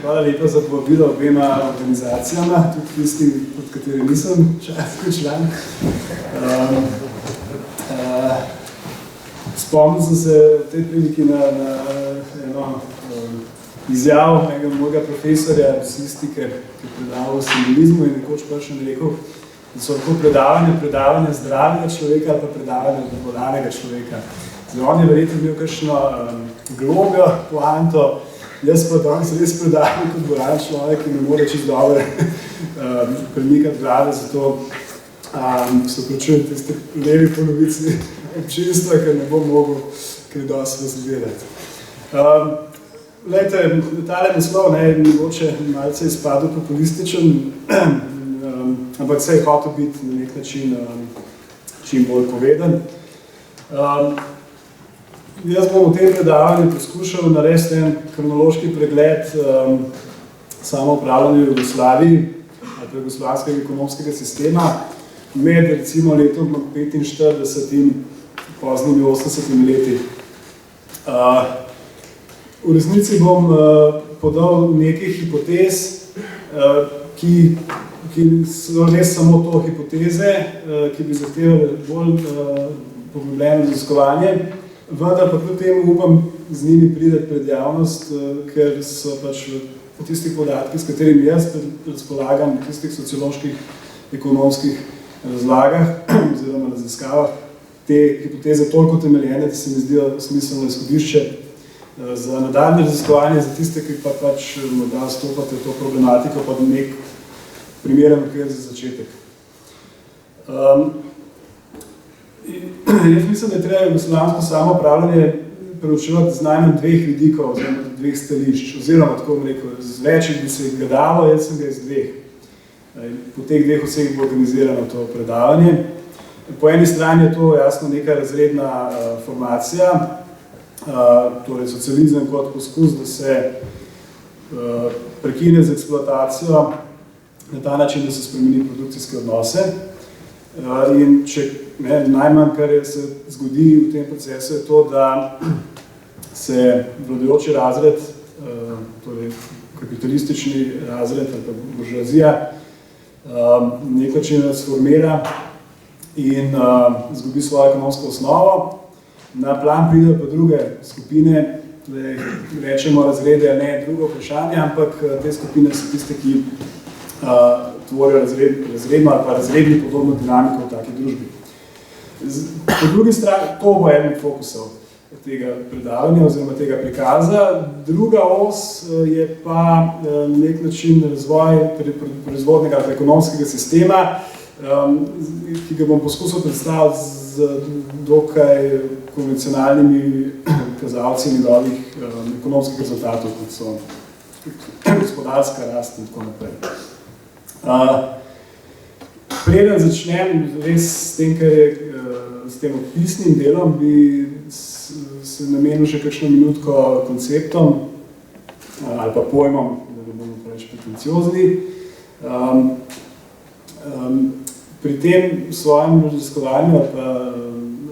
Hvala lepa za povabilo obema organizacijama, tudi tisti, od kateri nisem član. Spomnil sem se v tej priliki na eno izjavo mojega profesorja ruslistike, ki je predaval o simbolizmu in nekoč prišel rekel, da so lahko predavanja zdravega človeka ali pa predavanja bolanega človeka. Zdaj, on je verjetno imel kakšno globjo, poanto, jaz pa danes res predavljam kot bolan človek in ne more čisto dobro premikati glave, zato se opravičujem tiste levi polovici občinstva, ker ne bom mogel kaj dosti razgledati. Glejte, tale naslov je mogoče malce izpadel populističen, ampak se je hotel biti na nek način čim bolj poveden. Jaz bom v tem predavanju poskušal narediti en kronološki pregled samoupravljanja v Jugoslaviji ali pa jugoslovanskega ekonomskega sistema med recimo letom 45 in poznimi 80 leti. V resnici bom podal nekaj hipotez, ki so res samo to hipoteze, ki bi zahtevali bolj poglobljeno raziskovanje, vendar pa kljub temu upam z njimi priti pred javnost, ker so pač v tistih podatkih, s katerimi jaz razpolagam, v tistih socioloških, ekonomskih razlagah oziroma raziskavah, te hipoteze toliko temeljene, da se mi zdijo smiselno izhodišče za nadaljnje raziskovanje, za tiste, ki pa pač morda vstopate v to problematiko, pa nek primeren okvir za začetek. Jaz mislim, da je treba jugoslovansko samoupravljanje preučevati z najmanj dveh vidikov, oziroma dveh stališč, oziroma tako bom rekel, z večjih bi se ga dalo, jaz sem ga iz dveh. Po teh dveh vseh bo organizirano to predavanje. Po eni strani je to jasno neka razredna formacija, torej socializem kot poskus, da se prekine z eksploatacijo na ta način, da se spremeni produkcijske odnose. In če najmanj, kar se zgodi v tem procesu, je to, da se vladajoči razred, torej kapitalistični razred ali pa buržoazija, nek način transformira in zgubi svojo ekonomsko osnovo. Na plan pridejo pa druge skupine, rečemo razrede, ne drugo vprašanje, ampak te skupine so tiste, ki tvorijo razredno ali pa razredni podobno dinamiko v taki družbi. Po drugi strani, to bo eden fokusov tega predavanja oziroma tega prikaza. Druga os je pa nek način razvoj proizvodnega ali ekonomskega sistema, ki ga bom poskusil predstaviti z dokaj konvencionalnimi kazalci njegovih ekonomskih rezultatov, kot so gospodarska rast in tako naprej. Preden začnem res s tem, kar je s tem opisnim delom, bi se namenil še kakšno minutko konceptom ali pa pojmom, da ne bomo preveč pretenciozni. Pri tem svojem raziskovanju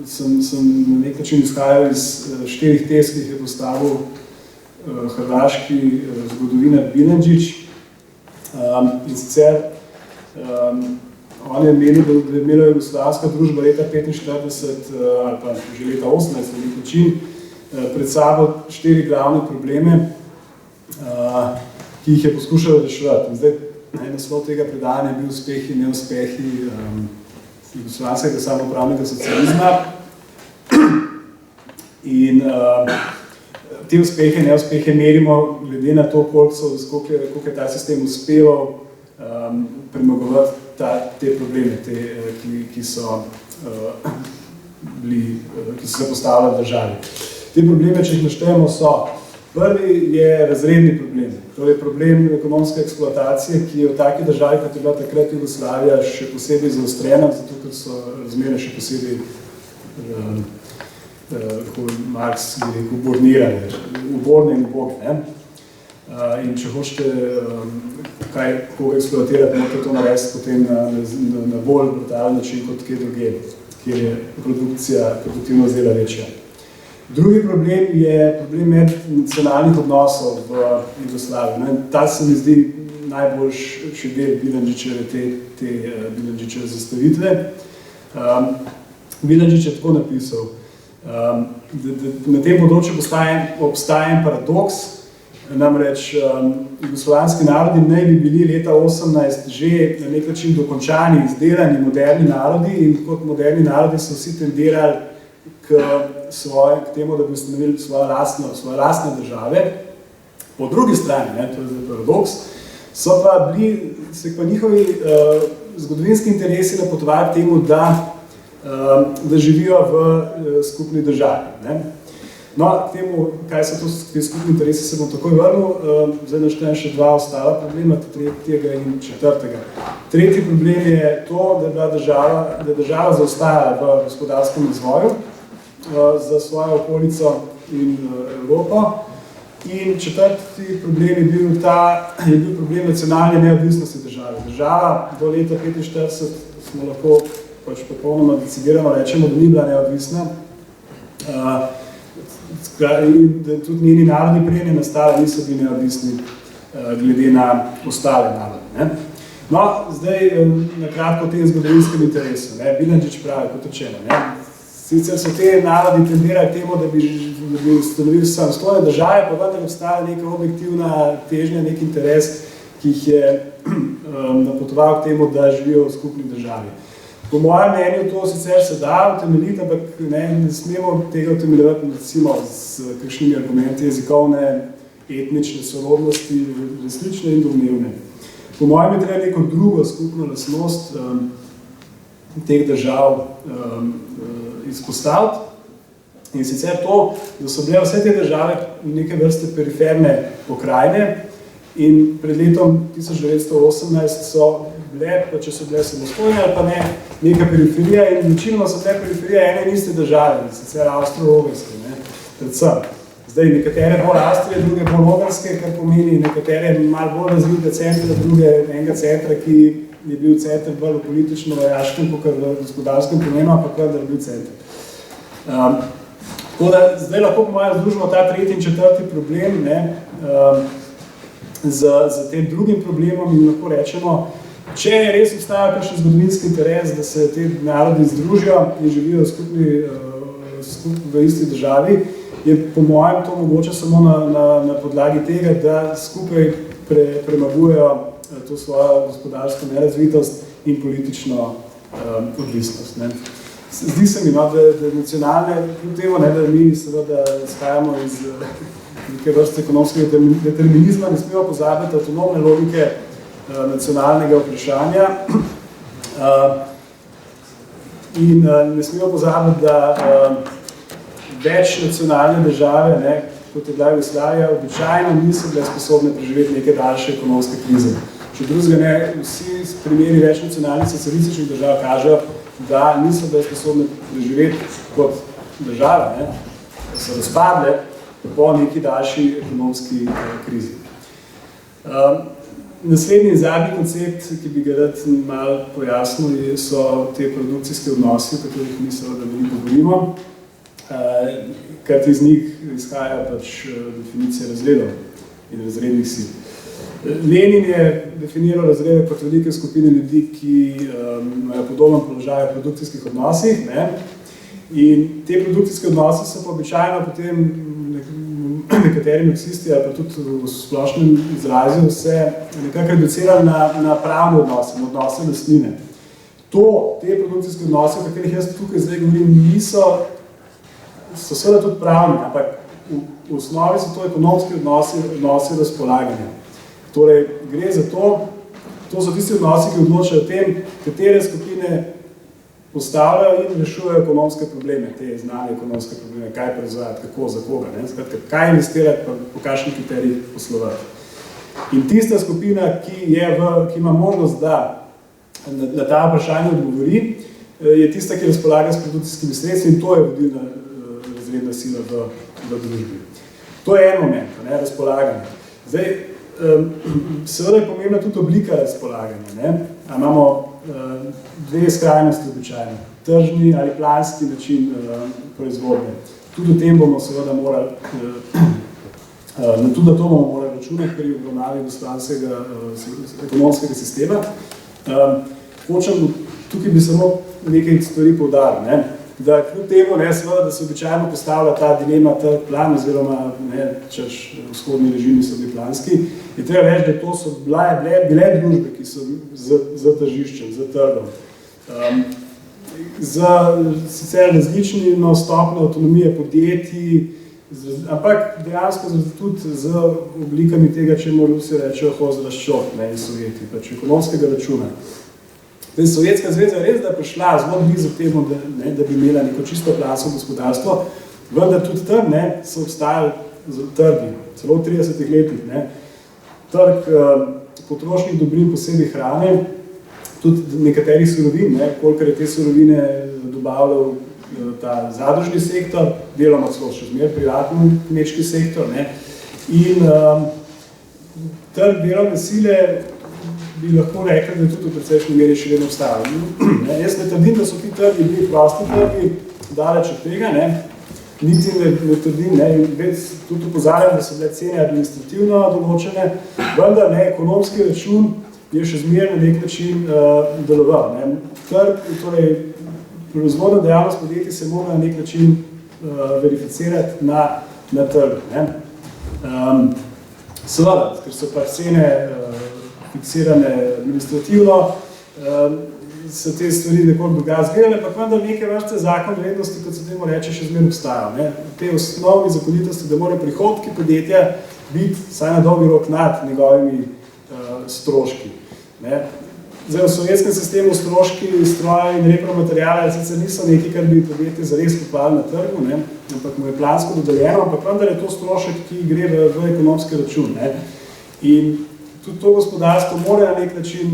sem na nek način izhajal iz 4 tez, ki jih je postavil hrvaški zgodovinar Bilandžić. In sicer on je menil, da je imela jugoslovanska družba leta 45 ali pa že leta 18 na nek način pred sabo 4 glavne probleme, ki jih je poskušala reševati. Zdaj, naslov tega predavanja je bil uspehi in neuspehi jugoslovanskega samoupravnega socializma. In te uspehe in neuspehe merimo glede na to, koliko je ta sistem uspeval premagovati te probleme, ki so se postavljali v državi. Te probleme, če jih naštejemo, so. Prvi je razredni problem, torej problem ekonomske eksploatacije, ki je v taki državi, kot je bila takrat Jugoslavija, še posebej zaostrena, zato ker so razmere še posebej, kako Marx bi rekel, ubornirane, uborne in uboge. In če hočete koga eksploatirati, morate to narediti potem na bolj brutalen način kot kje druge, kjer je produktivnost dela večja. Drugi problem je problem mednacionalnih odnosov v Jugoslaviji. Ta se mi zdi najboljši del Bilandžićeve te Bilandžićeve zastavitve. Bilandžić je tako napisal, da na tem področju obstaja en paradoks, namreč jugoslovanski narodi naj bi bili leta 18 že na nek način dokončani, izdelani moderni narodi in kot moderni narodi so vsi tendirali k temu, da bi ustanovili svoje lastne države. Po drugi strani, to je zdaj paradoks, so pa njihovi zgodovinski interesi napotovali k temu, da živijo v skupni državi. No, k temu, kaj so te skupni interesi, se bom takoj vrnil. Zdaj naštejem še dva ostala problema, tretjega in četrtega. Tretji problem je to, da je država zaostajala v gospodarskem razvoju za svojo okolico in Evropo. In četrti problem je bil problem nacionalne neodvisnosti države. Država do leta 1945 smo lahko popolnoma decidirano rečemo, da ni bila neodvisna. In da tudi njeni narodi prejene nastale niso bili neodvisni glede na ostale narode. No, zdaj nakratko o tem zgodovinskem interesu. Bilandžić pravi, kot rečeno. Sicer so te narodi tendirali temu, da bi ustanovili samostojne države, pa vendar obstaja neka objektivna težnja, nek interes, ki jih je napotoval k temu, da živijo v skupni državi. Po mojem mnenju to sicer se da utemeljiti, ampak ne smemo tega utemeljevati recimo s kakšnimi argumenti jezikovne, etnične sorodnosti, resnične in domnevne. Po mojem je treba neko drugo skupno lastnost teh držav izpostaviti. In sicer to, da so bile vse te države neke vrste periferne pokrajine in pred letom 1918 so bile, pa če so bile samostojne ali pa ne, neka periferija in večinoma so bile periferije ene in iste države, sicer Avstro-Ogrske, predvsem. Zdaj, nekatere bolj Avstrije, druge bolj Ogrske, kar pomeni nekatere malo bolj razvite centre, druge enega centra, ki je bil center bolj v politično-vojaškem, kot v gospodarskem pomenu, pa kar da je bil center. Tako da zdaj lahko po mojem združimo ta tretji in četrti problem z tem drugim problemom in lahko rečemo, če je res obstaja kakšen zgodovinski interes, da se te narodi združijo in živijo v isti državi, je po mojem to mogoče samo na podlagi tega, da skupaj premagujejo to svojo gospodarsko nerazvitost in politično odvisnost. Zdi se mi, da nacionalne, temo, da mi seveda izhajamo iz neke vrste ekonomskega determinizma, ne smemo pozabiti avtonomne logike nacionalnega vprašanja in ne smemo pozabiti, da več nacionalne države, kot je bila Jugoslavija, običajno niso bile sposobne preživeti neke daljše ekonomske krize. Če drugega ne, vsi primeri več nacionalnih socialističnih držav kažejo, da niso bile sposobne preživeti kot države, so razpadle po neki daljši ekonomski krizi. Naslednji in zadnji koncept, ki bi ga rad malo pojasnil, so te produkcijske odnosi, o katerih mi seveda veliko govorimo, kar iz njih izhaja definicija razredov in razrednih sil. Lenin je definiral razrede kot velike skupine ljudi, ki imajo podoben položaj v produkcijskih odnosih. In te produkcijske odnose so pa običajno potem nekateri marksisti ali pa tudi v splošnem izrazju se nekako reducirali na pravne odnose, na odnose lastnine. Te produkcijske odnose, o katerih jaz tukaj zdaj govorim, so seveda tudi pravni, ampak v osnovi so to ekonomski odnosi razpolaganja. Torej, gre za to so tisti odnosi, ki odločajo o tem, katere skupine postavljajo in rešujejo ekonomske probleme, te znane ekonomske probleme, kaj proizvajati, kako, za koga, skratka, kaj investirati, pa po kakšnih kriterijih poslovati. In tista skupina, ki ima možnost, da na ta vprašanje odgovori, je tista, ki razpolaga s produkcijskimi sredstvi in to je vodilna razredna sila v družbi. To je en moment, razpolaganje. Zdaj, seveda je pomembna tudi oblika razpolaganja. Imamo dve skrajnosti običajno, tržni ali planski način proizvodnje. Tudi o tem bomo seveda morali, tudi na to bomo morali računati pri obravnavi gospodarskega ekonomskega sistema. Tukaj bi samo nekaj stvari poudaril, ne? Da kljub temu, ne, seveda, da se običajno postavlja ta dilema, ta plan, oziroma češ vzhodni režimi so bili planski, je treba reči, da to so bile družbe, ki so za tržiščem, za trgom. Za sicer različno stopnjo avtonomije podjetij, ampak dejansko tudi z oblikami tega, če Rusi rečejo hozraščot, ne, in Sovjeti, pač ekonomskega računa. Sovjetska zveza je res, da je prišla zelo blizu temu, da bi imela neko čisto plansko gospodarstvo, vendar tudi tam so obstajali trgi, celo v 30 letih. Trg potrošnih dobrin, posebej hrane, tudi nekaterih surovin, kolikor je te surovine dobavljal ta zadružni sektor, deloma celo še zmer privatni kmečki sektor, in trg delovne sile bi lahko rekli, da je tudi v precejšnji meri še vedno obstajal. Jaz ne trdim, da so ti trgi bili prosti trgi, daleč od tega, niti ne trdim, tudi upozarjam, da so bile cene administrativno določene, vendar ekonomski račun je še zmer na nek način deloval. Trg, torej proizvodna dejavnost podjetij se mora na nek način verificirati na trgu. Seveda, ker so pač cene fiksirane administrativno, so te stvari nekoliko drugače zgledale, pa vendar neke vrste zakon vrednosti, kot se temu reče, še zmer obstajajo. Te osnovni zakonitosti, da morajo prihodki podjetja biti vsaj na dolgi rok nad njegovimi stroški. Zdaj, v sovjetskem sistemu stroški, stroja in repromateriale sicer niso nekaj, kar bi podjetje zares kupovali na trgu, ampak mu je plansko dodeljeno, ampak vendar je to strošek, ki gre v ekonomski račun. In tudi to gospodarstvo mora na nek način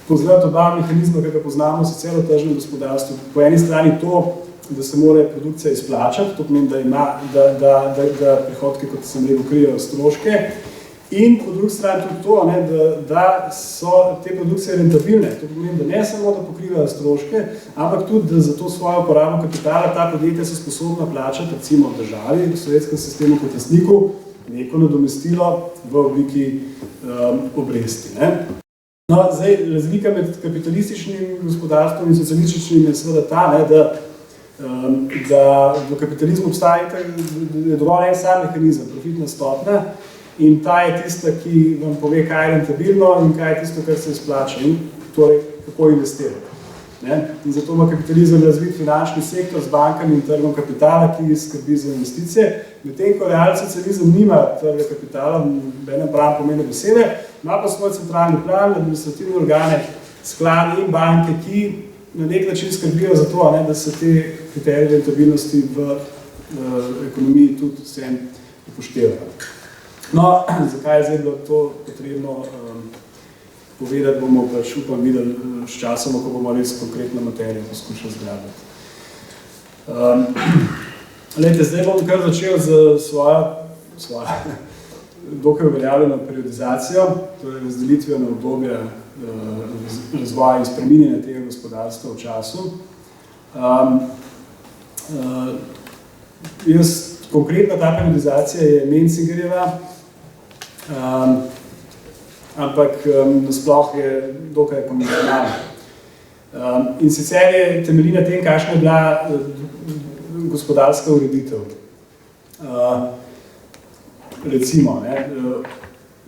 poznati oba mehanizma, ki ga poznamo sicer v tržnem gospodarstvu. Po eni strani to, da se mora produkcija izplačati, to pomeni, da prihodke, kot sem rekel, krijejo stroške, in po drugi strani tudi to, da so te produkcije rentabilne. To pomeni, da ne samo, da pokrivajo stroške, ampak tudi, da za to svojo uporabo kapitala ta podjetja so sposobna plačati, recimo v državi, v sovjetskem sistemu kot lastniku, neko nadomestilo v obliki obresti. Zdaj, razlika med kapitalističnim gospodarstvom in socialističnim je seveda ta, da v kapitalizmu obstaja je dovolj en sam mehanizem, profitna stopnja, in ta je tista, ki vam pove, kaj je rentabilno in kaj je tisto, kar se izplača, in torej kako investirati. In zato ima kapitalizem razvit finančni sektor z bankami in trgom kapitala, ki skrbi za investicije. Medtem ko realsocializem nima trga kapitala, benem pravem pomene besede, ima pa svoj centralni plan, administrativne organe, sklade in banke, ki na nek način skrbijo za to, da se te kriterije rentabilnosti v ekonomiji tudi vsem upoštevajo. Zakaj je zdaj bilo to potrebno povedati, bomo pač upam videli s časom, ko bomo res konkretno materijo poskušali zgraditi. Zdaj bom kar začel z svojo dokaj uveljavljeno periodizacijo, torej razdelitvijo na obdobje razvoja in spreminjanja tega gospodarstva v času. Konkretna ta periodizacija je Menzingerjeva, ampak nasploh je dokaj konvencionalna. In sicer je temelji na tem, kakšna je bila gospodarska ureditev. Recimo,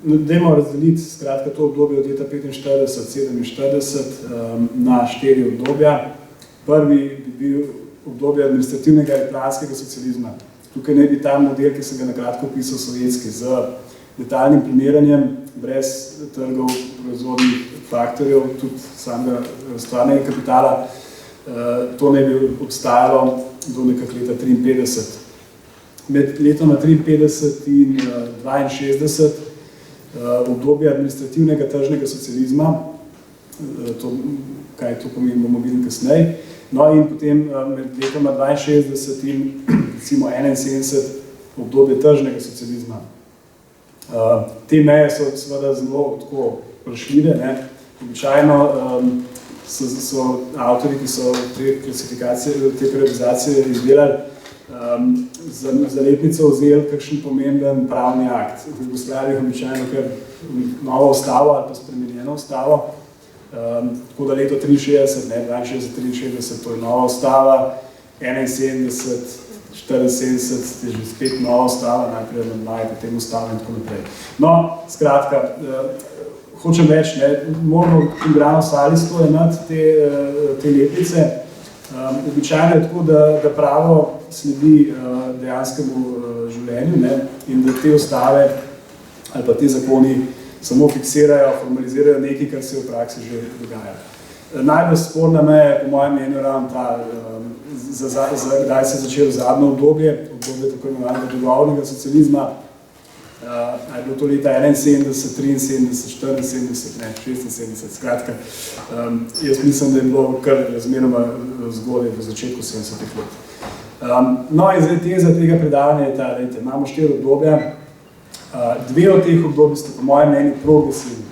dajmo razdeliti skratka to obdobje od leta 45-47 na 4 obdobja. Prvi bi bil obdobje administrativnega in planskega socializma. Tukaj naj bi ta model, ki sem ga nakratko opisal, sovjetski, z detalnim planiranjem, brez trgov, proizvodnih faktorjev, tudi samega stvarnega kapitala. To naj bi obstajalo do nekak leta 1953. Med letoma 1953 in 1962 obdobje administrativnega tržnega socializma, kaj to pomeni, bomo videli kasneje, in potem med letoma 62 in recimo 71 obdobje tržnega socializma. Te meje so seveda zelo tako vprašljive. Običajno so avtori, ki so te periodizacije izdelali, za letnico vzeli kakšen pomemben pravni akt. V Jugoslaviji običajno kar novo ustavo ali pa spremenjeno ustavo. Tako da leto 63, ne, 62-63, to je nova ustava, 71, 74 je že spet nova ustava, najprej amandmaji, potem ustava in tako naprej. No, skratka, hočem reči, moramo igrano sali stoje nad te letnice. Običajno je tako, da pravo sledi dejanskemu življenju, ne, in da te ustave ali pa te zakoni samo fiksirajo, formalizirajo nekaj, kar se v praksi že dogaja. Najbolj sporna meja, po mojem mnenju, ravno ta, kdaj se je začelo zadnje obdobje tako imenovanega dogovornega socializma. Je bilo to leta 71, 73, 74, ne, 76, skratka. Jaz mislim, da je bilo kar razmeroma zgodaj v začetku 70-ih let. No, in zdaj teza tega predavanja je ta, dajte, imamo 4 obdobja. Dve od teh obdobij sta po mojem mnenju progresivni.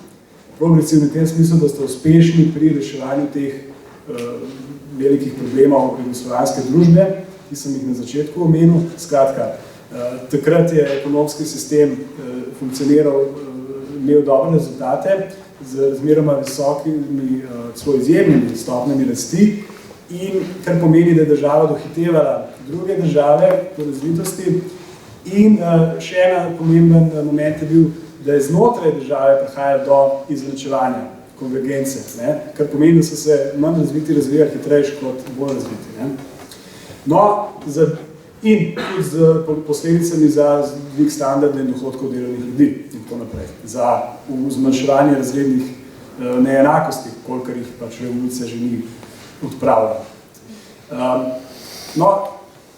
Progresivni v tem smislu, da ste uspešni pri reševanju teh velikih problemov jugoslovanske družbe, ki sem jih na začetku omenil. Skratka, takrat je ekonomski sistem funkcioniral, imel dobre rezultate z razmeroma visokimi, celo izjemnimi stopnjami rasti, in kar pomeni, da je država dohitevala druge države po razvitosti. In še en pomemben moment je bil, da je znotraj države prihajalo do izenačevanja, konvergence, ne? Kar pomeni, da so se manj razviti razvijali hitrejši kot bolj razviti. Ne? No, in tudi z posledicami za dvig standarda in dohodkov delovnih ljudi in tako naprej, za zmanjševanje razrednih neenakosti, kolikor jih pač revolucija že ni odpravila. No,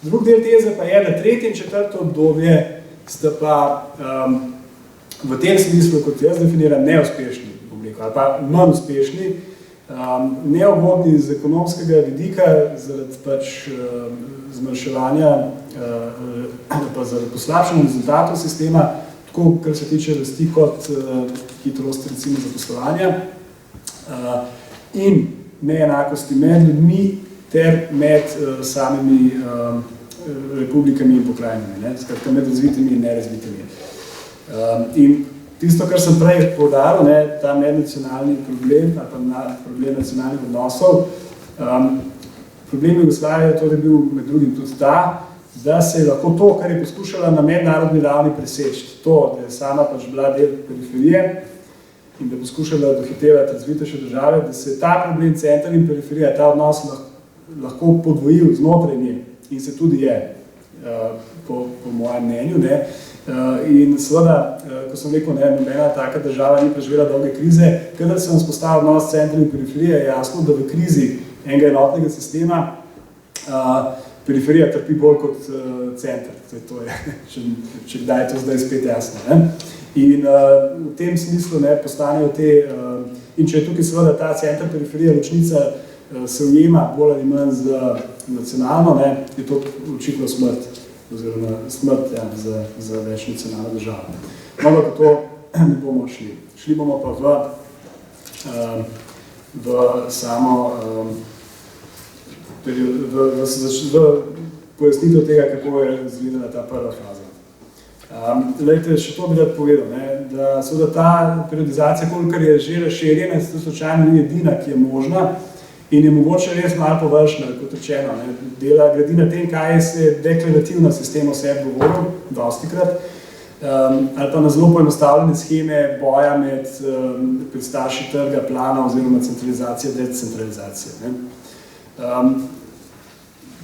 drug del teze pa je, da tretje in četrto obdobje sta pa v tem smislu, kot jaz definiram, neuspešni, ali pa manj uspešni, neugodni z ekonomskega vidika, zaradi pač zmanjševanja, pa zaradi poslabšanja rezultatov sistema, tako kar se tiče rasti kot hitrosti recimo zaposlovanja in neenakosti med ljudmi ter med samimi republikami in pokrajinami, skratka med razvitimi in nerazvitimi. In tisto, kar sem prej poudaril, ta mednacionalni problem, ali pa problem nacionalnih odnosov, problem Jugoslavije je torej bil med drugim tudi ta, da se je lahko to, kar je poskušala na mednarodni ravni preseči, to, da je sama pač bila del periferije in da je poskušala dohitevati razvitejše države, da se je ta problem center in periferija, ta odnos lahko podvojil znotraj nje in se tudi je, po mojem mnenju. In seveda, ko sem rekel, nobena taka država ni preživela dolge krize, kadar se vam spostavil odnos center in periferije, je jasno, da v krizi enega enotnega sistema periferija trpi bolj kot center. To je, če kdaj je to zdaj spet jasno. In v tem smislu postanejo te, in če je tukaj seveda ta center periferija ločnica se ujema bolj ali manj z nacionalno, je to očitno smrt, oziroma smrt za več nacionalno državo. No, da to ne bomo šli. Šli bomo pa v samo v pojasnitev tega, kako je izgledala ta prva faza. Lejte, še to bi rad povedal, da seveda ta periodizacija, kolikor je že razširjena, to slučajno ni edina, ki je možna in je mogoče res malo površna, kot rečeno. Dela glede na tem, kaj se deklarativno sistem o sebi govoril, dostikrat, ali pa na zelo poenostavljene sheme boja med predstavši trga, plana oziroma centralizacije, decentralizacije.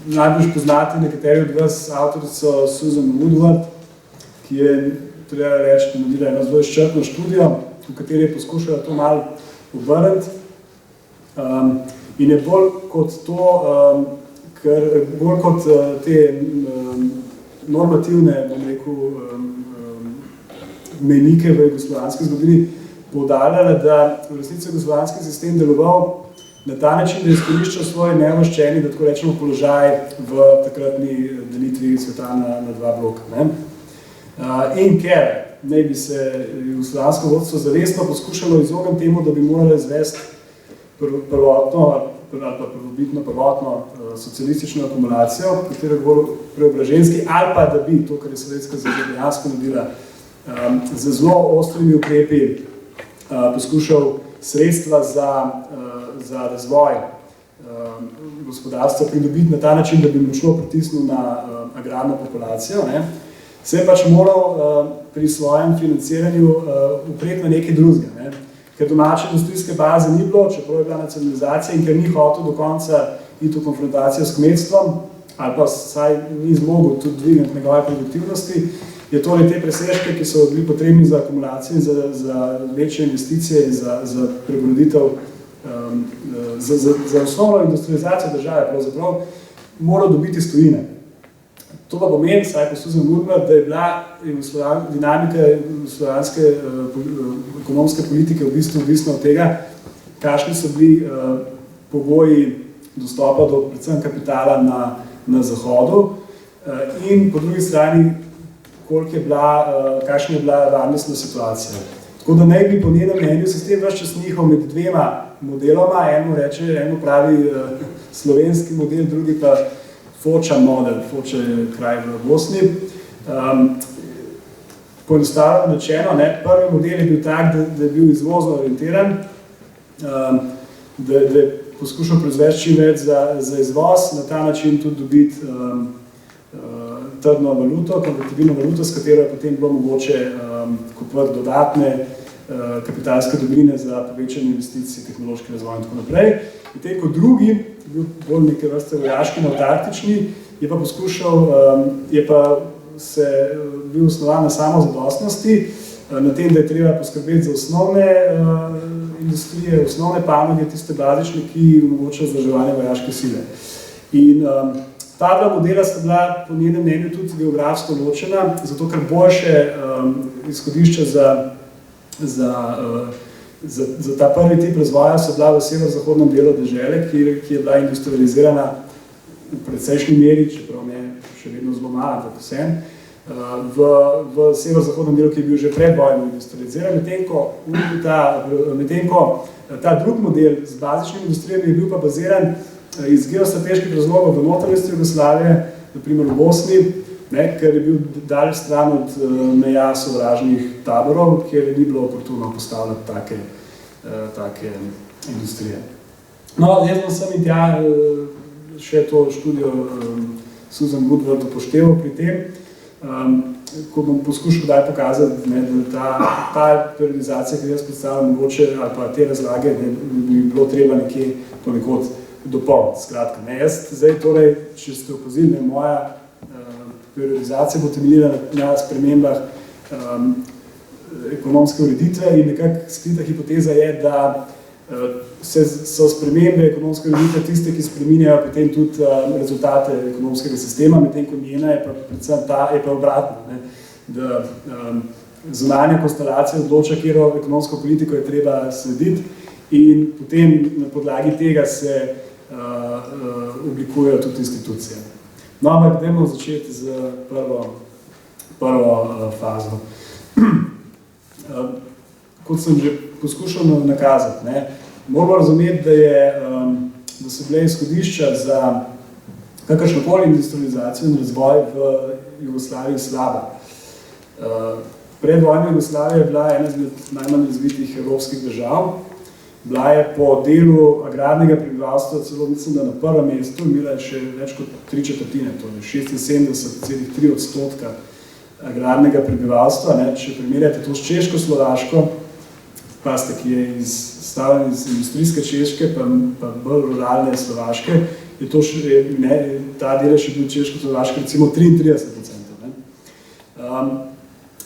Najbolj poznati nekateri od vas avtorico Susan Woodward, ki je, treba reči, naredila eno zelo izčrpno študijo, v kateri je poskušala to malo obrniti. In je bolj kot to, bolj kot te normativne, bom rekel, mejnike v jugoslovanski zgodovini poudarjala, da v resnici jugoslovanski sistem deloval na ta način, da je izkoriščal svoje nevoščeni, da tako rečemo, položaj v takratni delitvi sveta na dva bloka. In ker naj bi se jugoslovansko vodstvo zavestno poskušalo izogniti temu, da bi morali izvesti prvotno socialistično akumulacijo, katero bolj preobraženski, ali pa da bi to, kar je Sovjetska zveza dejansko naredila, z zelo ostrimi ukrepi poskušal sredstva za razvoj gospodarstva pridobiti na ta način, da bi močno pritisnil na agrarno populacijo, ne, se je pač moral pri svojem financiranju upreti na nekaj drugega, ne. Ker domače industrijske baze ni bilo, čeprav je bila nacionalizacija in ker ni hotel do konca iti v konfrontacijo s kmetstvom, ali pa saj ni zmogel tudi dvigniti njegove produktivnosti, je torej te presežke, ki so bili potrebni za akumulacijo in za večje investicije in za prebroditev, za osnovno industrializacijo države, pravzaprav, moral dobiti iz tujine. To pa pomeni, saj po Susan Woodward, da je bila dinamika jugoslovanske ekonomske politike v bistvu odvisna od tega, kakšni so bili pogoji dostopa do predvsem kapitala na Zahodu in po drugi strani, kakšna je bila varnostna situacija. Tako da naj bi po njenem mnenju sistem ves čas njihov med dvema modeloma, eno pravi slovenski model, drugi pa Foča model, Foča je kraj v Bosni. Poenostavljeno rečeno, prvi model je bil tak, da je bil izvozno orientiran, da je poskušal proizvesti čim več za izvoz, na ta način tudi dobiti trdno valuto, konvertibilno valuto, s katero je potem bilo mogoče kupovati dodatne kapitalske dobrine za povečanje investicij, tehnološki razvoj in tako naprej. Medtem kot drugi, bolj neke vrste vojaški, avtartični, je pa poskušal, bil osnovan na samozadostnosti, na tem, da je treba poskrbeti za osnovne industrije, osnovne panoge, tiste bazične, ki omogočajo vzdrževanje vojaške sile. In ta dva modela sta bila po njenem mnenju tudi geografsko ločena, zato ker boljše izhodišča za ta prvi tip razvoja so bila v severozahodnem delu dežele, ki je bila industrializirana v precejšnji meri, čeprav ne še vedno zelo malo, ampak vsem, v severozahodnem delu, ki je bil že pred vojno industrializiran, medtem ko ta drug model z bazičnimi industrijami je bil pa baziran iz geostrateških razlogov v notranjosti Jugoslavije, naprimer v Bosni, ker je bil daleč stran od meja sovražnih taborov, kjer ni bilo oportuno postavljati take industrije. No, jaz sem in tja še to študijo Susan Woodward upošteval pri tem, ko bom poskušal daj pokazati, da ta periodizacija, ki jaz predstavljam, mogoče, ali pa te razlage, bi bilo treba nekje ponekod dopolniti. Skratka, jaz zdaj torej, če ste opazili, moja periodizacija bo temeljila na spremembah ekonomske ureditve in nekako skrita hipoteza je, da so spremembe ekonomske ureditve tiste, ki spreminjajo potem tudi rezultate ekonomskega sistema, medtem ko njena je pa predvsem je pa obratno, da zunanja konstelacija odloča, katero ekonomsko politiko je treba slediti in potem na podlagi tega se oblikujejo tudi institucije. No, ampak dajmo začeti z prvo fazo. Kot sem že poskušal nakazati, moramo razumeti, da so bile izhodišča za kakršnokoli industrializacijo in razvoj v Jugoslaviji slaba. Predvojna Jugoslavija je bila ena izmed najmanj razvitih evropskih držav. Bila je po delu agrarnega prebivalstva celo, mislim, da na prvem mestu, imela je še več kot 3/4, torej 76,3% agrarnega prebivalstva. Če primerjate to s Češko-Slovaško, pazite, ki je izstavljen iz industrijske Češke, pa bolj ruralne Slovaške, je to ta delež je bil Češko-Slovaške recimo 33%.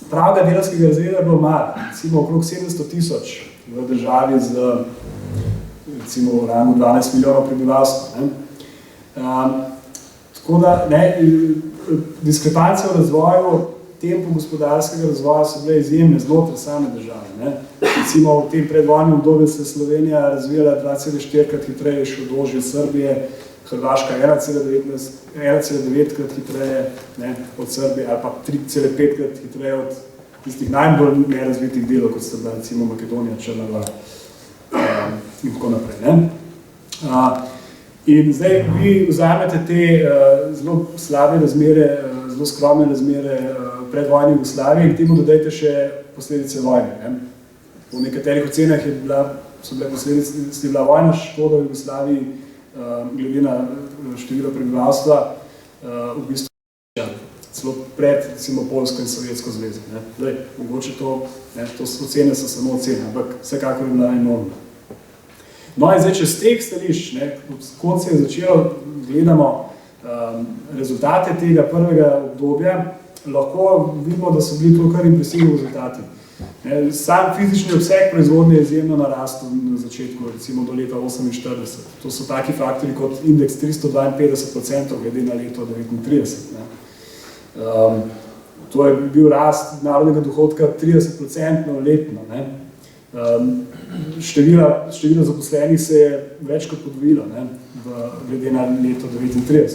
Pravega delavskega razreda je bilo malo, recimo okrog 700,000 v državi z recimo v rangu 12 milijonov prebivalstva. Tako da diskrepancije v razvoju, tempu gospodarskega razvoja so bile izjemne znotraj same države. Recimo v tem predvojnem obdobju se je Slovenija razvijala 2,4-krat hitreje še od ožje Srbije, Hrvaška 1,9-krat hitreje od Srbije ali pa 3,5-krat hitreje od tistih najbolj nerazvitih delov, kot sta bila recimo Makedonija, Črna Gora in tako naprej. Ne? In zdaj vi vzamete te zelo slabe razmere, zelo skromne razmere predvojne Jugoslavije in temu dodajte še posledice vojne. Ne? Po nekaterih ocenah so bile posledice vojna škoda v Jugoslaviji, glede na število prebivalstva, v bistvu celo pred, recimo, Poljsko in Sovjetsko zvezo. Zdaj, mogoče to ocene so samo ocene, ampak vsekakor je bila enormna. No in zdaj, čez teh stališč, kot se je začelo, gledamo rezultate tega prvega obdobja, lahko vidimo, da so bili to kar impresivni rezultati. Sam fizični obseg proizvodnje je izjemno narastel na začetku, recimo do leta 1948. To so taki faktori kot indeks 352% glede na leto 1939. To je bil rast narodnega dohodka 30% letno. Število zaposlenih se je več kot podvojilo glede na leto 1939.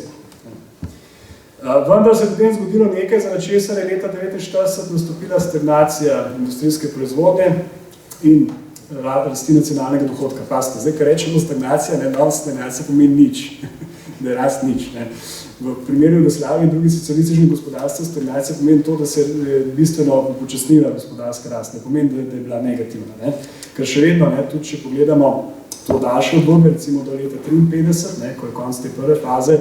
Vendar se je potem zgodilo nekaj, zaradi česar je leta 1949 nastopila stagnacija industrijske proizvodnje in rasti nacionalnega dohodka. Pazite, zdaj, kar rečemo stagnacija, danes stagnacija pomeni nič, da je rast nič. V primeru Jugoslavije in drugih socialističnih gospodarstv stagnacija pomeni to, da se je bistveno upočasnila gospodarska rast, ne pomeni, da je bila negativna. Ker še vedno, tudi če pogledamo to daljše obdobje, recimo do leta 1953, ko je konec te prve faze,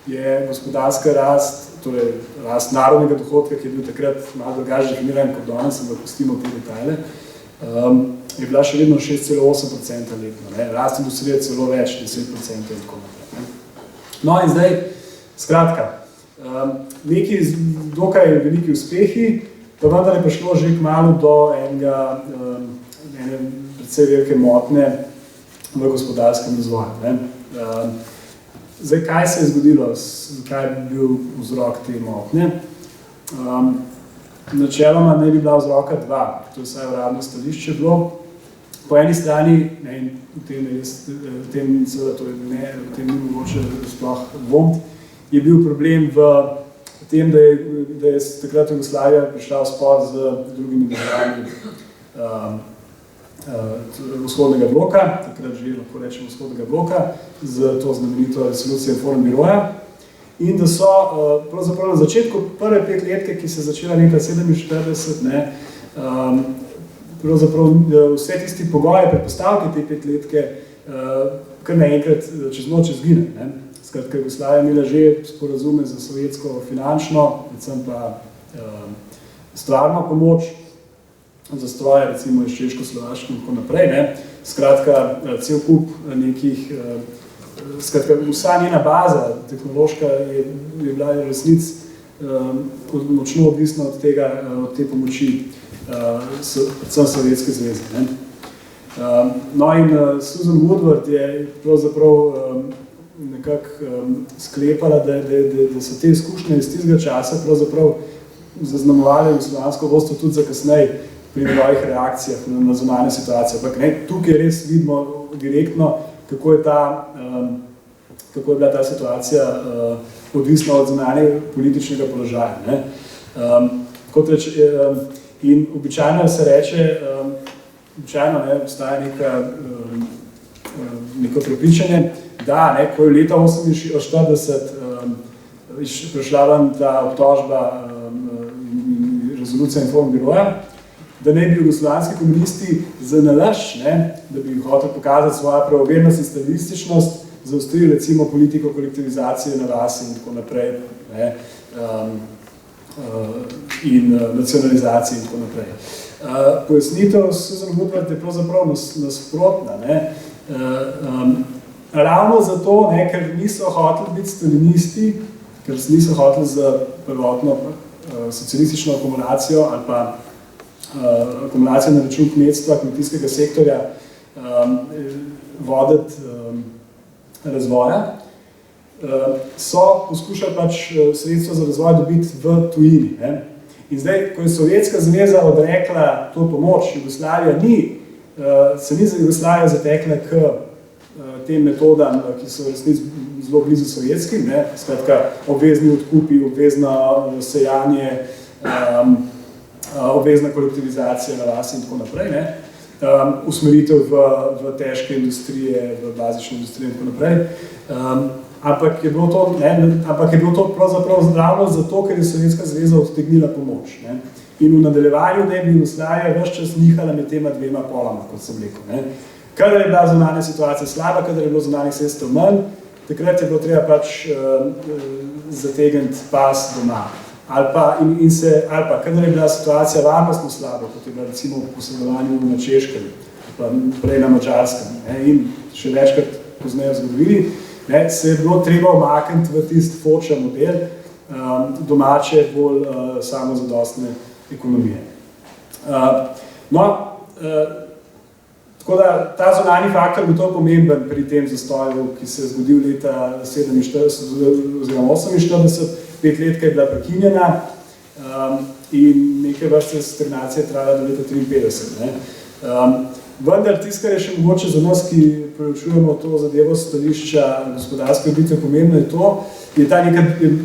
je gospodarska rast, torej rast narodnega dohodka, ki je bil takrat malo drugače definiran kot danes, ampak pustimo te detajle, je bila še vedno 6,8% letno. Rast industrije celo več, 10% in tako naprej. No in zdaj, skratka, neki dokaj veliki uspehi, pa vendar je prišlo že kmalu do ene precej velike motnje v gospodarskem razvoju. Zdaj, kaj se je zgodilo, kaj je bil vzrok te motnje? Načeloma naj bi bila vzroka dva, to je vsaj uradno stališče bilo. Po eni strani, in v tem ni mogoče sploh dvom, je bil problem v tem, da je takrat Jugoslavija prišla v spor z drugimi državami vzhodnega bloka, takrat že lahko rečemo vzhodnega bloka, z to znamenito resolucijo Informbiroja, in da so pravzaprav na začetku prve petletke, ki se je začela leta 1947, pravzaprav vse tisti pogoji, predpostavke te petletke, kar naenkrat čez noč izgine. Skratka, Jugoslavija je imela že sporazume za sovjetsko finančno, predvsem pa stvarno pomoč, za stroje, recimo iz Češko-Slovaške in tako naprej. Skratka, cel kup nekih, skratka, vsa njena baza tehnološka je bila resnic močno odvisna od tega, od te pomoči predvsem Sovjetske zveze. No in Susan Woodward je pravzaprav nekako sklepala, da so te izkušnje iz tistega časa pravzaprav zaznamovali slovansko vodstvo tudi za kasneje pri njegovih reakcijah na zunanje situacije. Ampak tukaj res vidimo direktno, kako je bila ta situacija odvisna od zunanje političnega položaja. In običajno se reče, obstaja neko prepričanje, da ko je leta 1948 prišla ven ta obtožba rezolucija Informbiroja, da ne bi jugoslovanski komunisti za nalašč, da bi hotel pokazati svojo pravovernost in stalističnost, zaostrili recimo politiko kolektivizacije na rasi in tako naprej, in nacionalizacije in tako naprej. Pojasnitev Susan Woodward je pravzaprav nasprotna. Ravno zato, ker niso hoteli biti stalinisti, ker niso hoteli za prvotno socialistično akumulacijo ali pa akumulacijo na račun kmetstva, kmetijskega sektorja voditi razvoja, so poskušali sredstva za razvoj dobiti v tujini. In zdaj, ko je Sovjetska zveza odrekla to pomoč, Jugoslavija se ni za Jugoslavijo zatekla k tem metodam, ki so resnici zelo blizu sovjetskim, skratka obvezni odkupi, obvezno sejanje, obvezna kolektivizacija na rasi in tako naprej, usmeritev v težke industrije, v bazične industrije in tako naprej. Ampak je bilo to pravzaprav zdravno zato, ker je Sovjetska zveza odtegnila pomoč. Ne? In v nadaljevanju, da je Jugoslavija ves čas nihala med tema dvema polama, kot sem rekel. Ne? Kadar je bila zunanja situacija slaba, kadar je bilo zunanjih sredstev manj, takrat je bilo treba pač zategniti pas doma. Ali pa, kadar je bila situacija varnostno slaba, kot je bila recimo v posredovanju na Češkem, pa prej na Madžarskem, in še večkrat pozneje v zgodovini, se je bilo treba omakniti v tisti Foča model domače, bolj samozadostne ekonomije. Tako da ta zunanji faktor je to pomemben pri tem zastoju, ki se je zgodil leta 47 oziroma 48, 5 let, ki je bila prekinjena in nekaj vrste stagnacije trajala do leta 53. Vendar tisto, kar je še mogoče za nas, ki preučujemo to zadevo stališča gospodarske odbitve pomembno je to,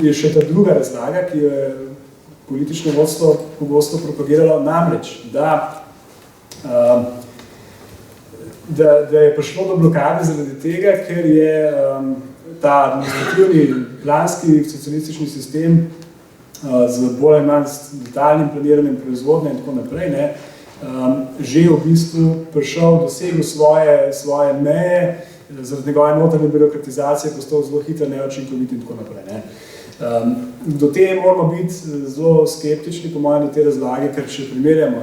je še ta druga razlaga, ki jo je politično vodstvo pogosto propagiralo, namreč, da je prišlo do blokade zaradi tega, ker je ta administrativni planski socialistični sistem z bolj ali manj detalnim planiranjem proizvodnje in tako naprej, že v bistvu dosegel svoje meje, zaradi njegove notranje birokratizacije postal zelo hitro, neučinkovit in tako naprej. Do te moramo biti zelo skeptični, po mojem, do te razlage, ker če primerjamo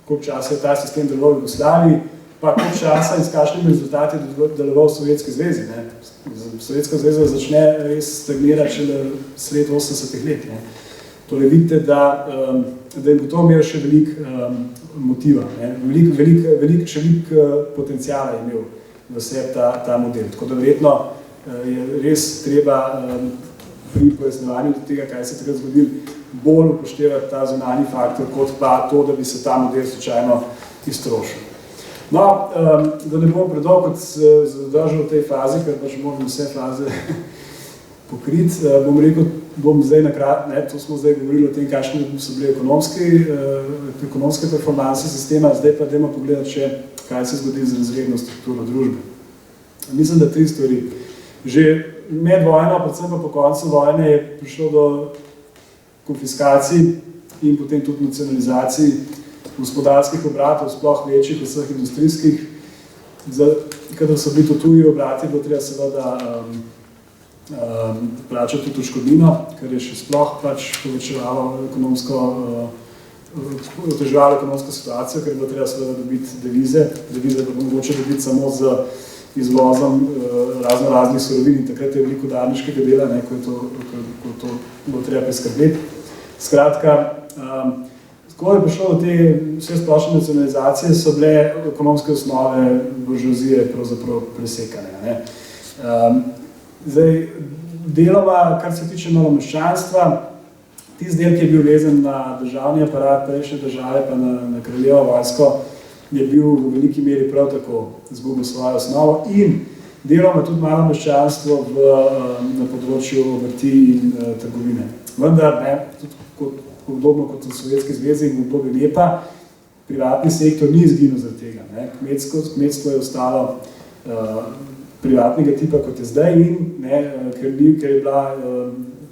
koliko časa je ta sistem deloval v Jugoslaviji, pa koliko časa in s kakšnimi rezultati je deloval v Sovjetski zvezi. Sovjetska zveza začne res stagnirati šele sred 80-ih let. Torej vidite, da je gotovo imel še veliko motiva, še veliko potencijala je imel v sebi ta model. Tako da verjetno je res treba pri pojasnjevanju tega, kaj se takrat zgodil, bolj upoštevati ta zunanji faktor, kot pa to, da bi se ta model slučajno iztrošil. No, da ne bom predolgo zadržal v tej fazi, ker pač moram vse faze pokriti, bom rekel, to smo zdaj govorili o tem, kakšne so bile ekonomske performanse sistema, zdaj pa dajmo pogledati še, kaj se zgodi z razredno strukturo družbe. Mislim, da 3 stvari. Že med vojno, predvsem pa po koncu vojne, je prišlo do konfiskacij in potem tudi nacionalizacij gospodarskih obratov, sploh večjih, vseh industrijskih. Kadar so bili to tuji obrati, bilo treba seveda plačati tudi odškodnino, ker je še sploh pač oteževalo ekonomsko situacijo, ker je bilo treba seveda dobiti devize pa mogoče dobiti samo z izvozom raznih surovin in takrat je veliko udarniškega dela, ko to bo treba priskrbeti. Skratka, ko je prišlo do te vse splošne nacionalizacije, so bile ekonomske osnove buržoazije pravzaprav presekane. Zdaj, deloma, kar se tiče malomeščanstva, tisti del, ki je bil vezan na državni aparat prejšnje države pa na kraljevo vojsko, je bil v veliki meri prav tako izgubil svojo osnovo in deloma tudi malomeščanstvo na področju obrti in trgovine. Vendar, tudi podobno kot v Sovjetski zvezi in v obdobju NEPA, privatni sektor ni izginil zaradi tega. Kmetstvo je ostalo privatnega tipa, kot je zdaj in ker je bila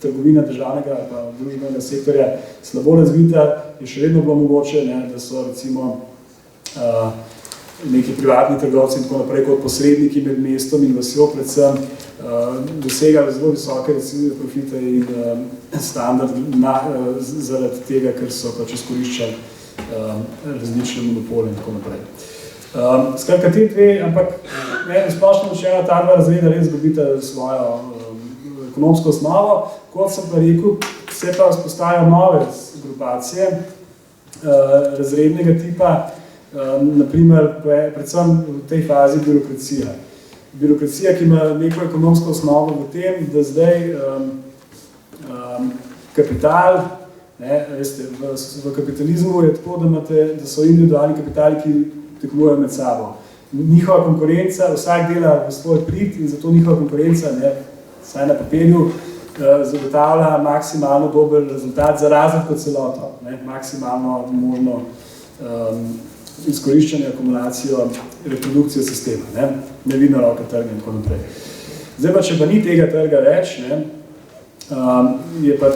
trgovina državnega pa družbenega sektorja slabo razvita, je še vedno bilo mogoče, da so recimo neki privatni trgovci in tako naprej kot posredniki med mestom in vasjo predvsem dosegali zelo visoke profite in standard zaradi tega, ker so pač izkoriščali različne monopole in tako naprej. Skratka, te dve, ampak splošno načela ta dva razreda res dobita svojo ekonomsko osnovo. Kot sem pa rekel, se pa vzpostajajo nove grupacije razrednega tipa, naprimer predvsem v tej fazi birokracija. Birokracija, ki ima neko ekonomsko osnovo v tem, da zdaj kapital, veste, v kapitalizmu je tako, da so individualni kapitali, ki tekmujejo med sabo. Njihova konkurenca, vsak dela v svoj prid in zato njihova konkurenca, vsaj na papirju, zagotavlja maksimalno dober rezultat za razred kot celoto, maksimalno možno izkoriščanje, akumulacijo, reprodukcijo sistema, nevidna roka trga in tako naprej. Zdaj pa, če pa ni tega trga več, je pa,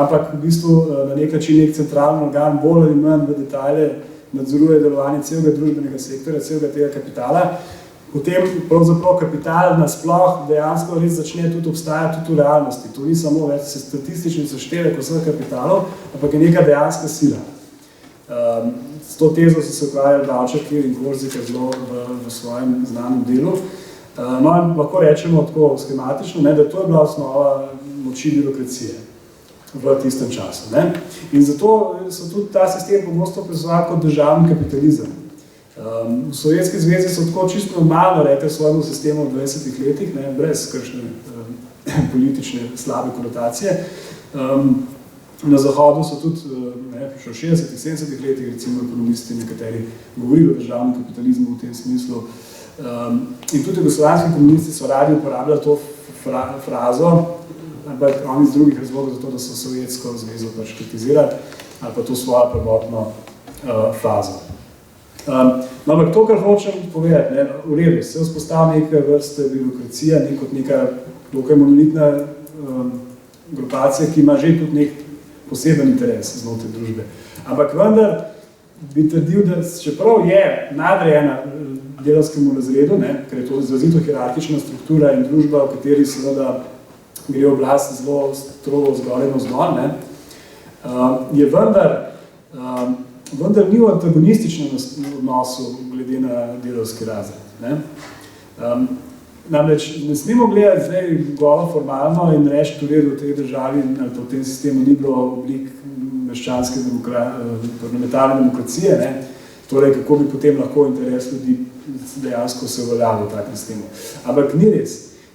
ampak v bistvu na nek način nek centralni organ bolj ali manj v detajle nadzoruje delovanje celega družbenega sektorja, celega tega kapitala, potem pravzaprav kapital nasploh dejansko res začne tudi obstajati tudi v realnosti. To ni samo več statistični seštevek vseh kapitalov, ampak je neka dejanska sila. S to tezo so se ukvarjali Dowčer in Dvorzika zelo v svojem znanem delu. No, in lahko rečemo tako schematično, da to je bila osnova moči birokracije v tistem času. In zato so tudi ta sistem pogosto opisovali kot državni kapitalizem. V Sovjetski zvezi so tako čisto normalno rekli svojemu sistemu v 20 letih, brez kakšne politične slabe konotacije. Na Zahodu so tudi še v 60-ih, 70-ih letih, recimo ekonomisti nekateri govorili o državnem kapitalizmu v tem smislu. In tudi jugoslovanski komunisti so radi uporabljali to frazo, ampak oni iz drugih razlogov zato, da so Sovjetsko zvezo pač kritizirali ali pa to svojo prvotno fazo. No, ampak to, kar hočem povedati, v redu, se vzpostavlja neka vrste birokracija, kot neka dokaj monolitna grupacija, ki ima že tudi nek poseben interes znotraj družbe. Ampak vendar bi trdil, da čeprav je nadrejena delavskemu razredu, ker je to izrazito hierarhična struktura in družba, v kateri seveda gre oblast zelo strogo zgoraj navzdol, je vendar ni v antagonističnem odnosu glede na delavski razred. Namreč ne smemo gledati zdaj golo formalno in reči, tudi v tej državi ali v tem sistemu ni bilo oblik meščanske parlamentarne demokracije, torej kako bi potem lahko interes ljudi dejansko se uveljavil v takem sistemu. Ampak ni res.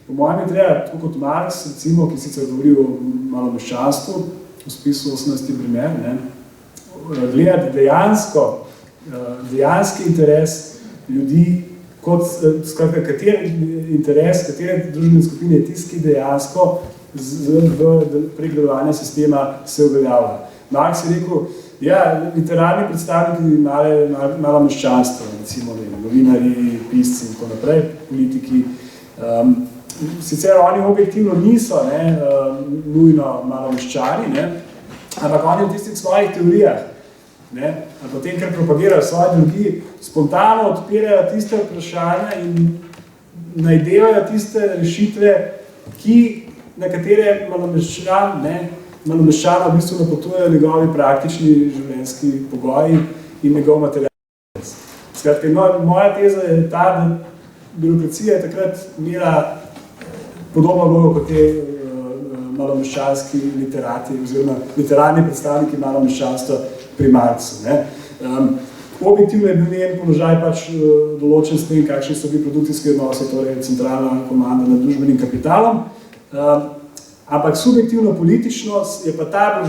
Po mojem je treba, tako kot Marx, recimo, ki sicer govori o malomeščanstvu, v spisu 18. primer, gledati dejanski interes ljudi, kot skratka, kateri interes, katere družbene skupine je tisti, ki dejansko prek delovanja sistema se uveljavlja. Marx je rekel, literarni predstavniki malo meščanstva, recimo novinarji, pisci in tako naprej, politiki. Sicer oni objektivno niso nujno malo meščani, ampak oni v tistih svojih teorijah, ali potem, ker propagirajo svoje drugi, spontano odpirajo tiste vprašanja in najdevajo tiste rešitve, na katere malomeščana v bistvu napotujejo njegovi praktični življenjski pogoji in njegov materialni. Skratka, moja teza je ta, da birokracija je takrat imela podobno vlogo kot te malomeščanski literati oziroma literarni predstavniki malomeščanstva pri Marxu. Objektivno je bil njen položaj pač določen s tem, kakšni so bili produkcijski odnosi, torej centralna komanda nad družbenim kapitalom, ampak subjektivno politično je pa ta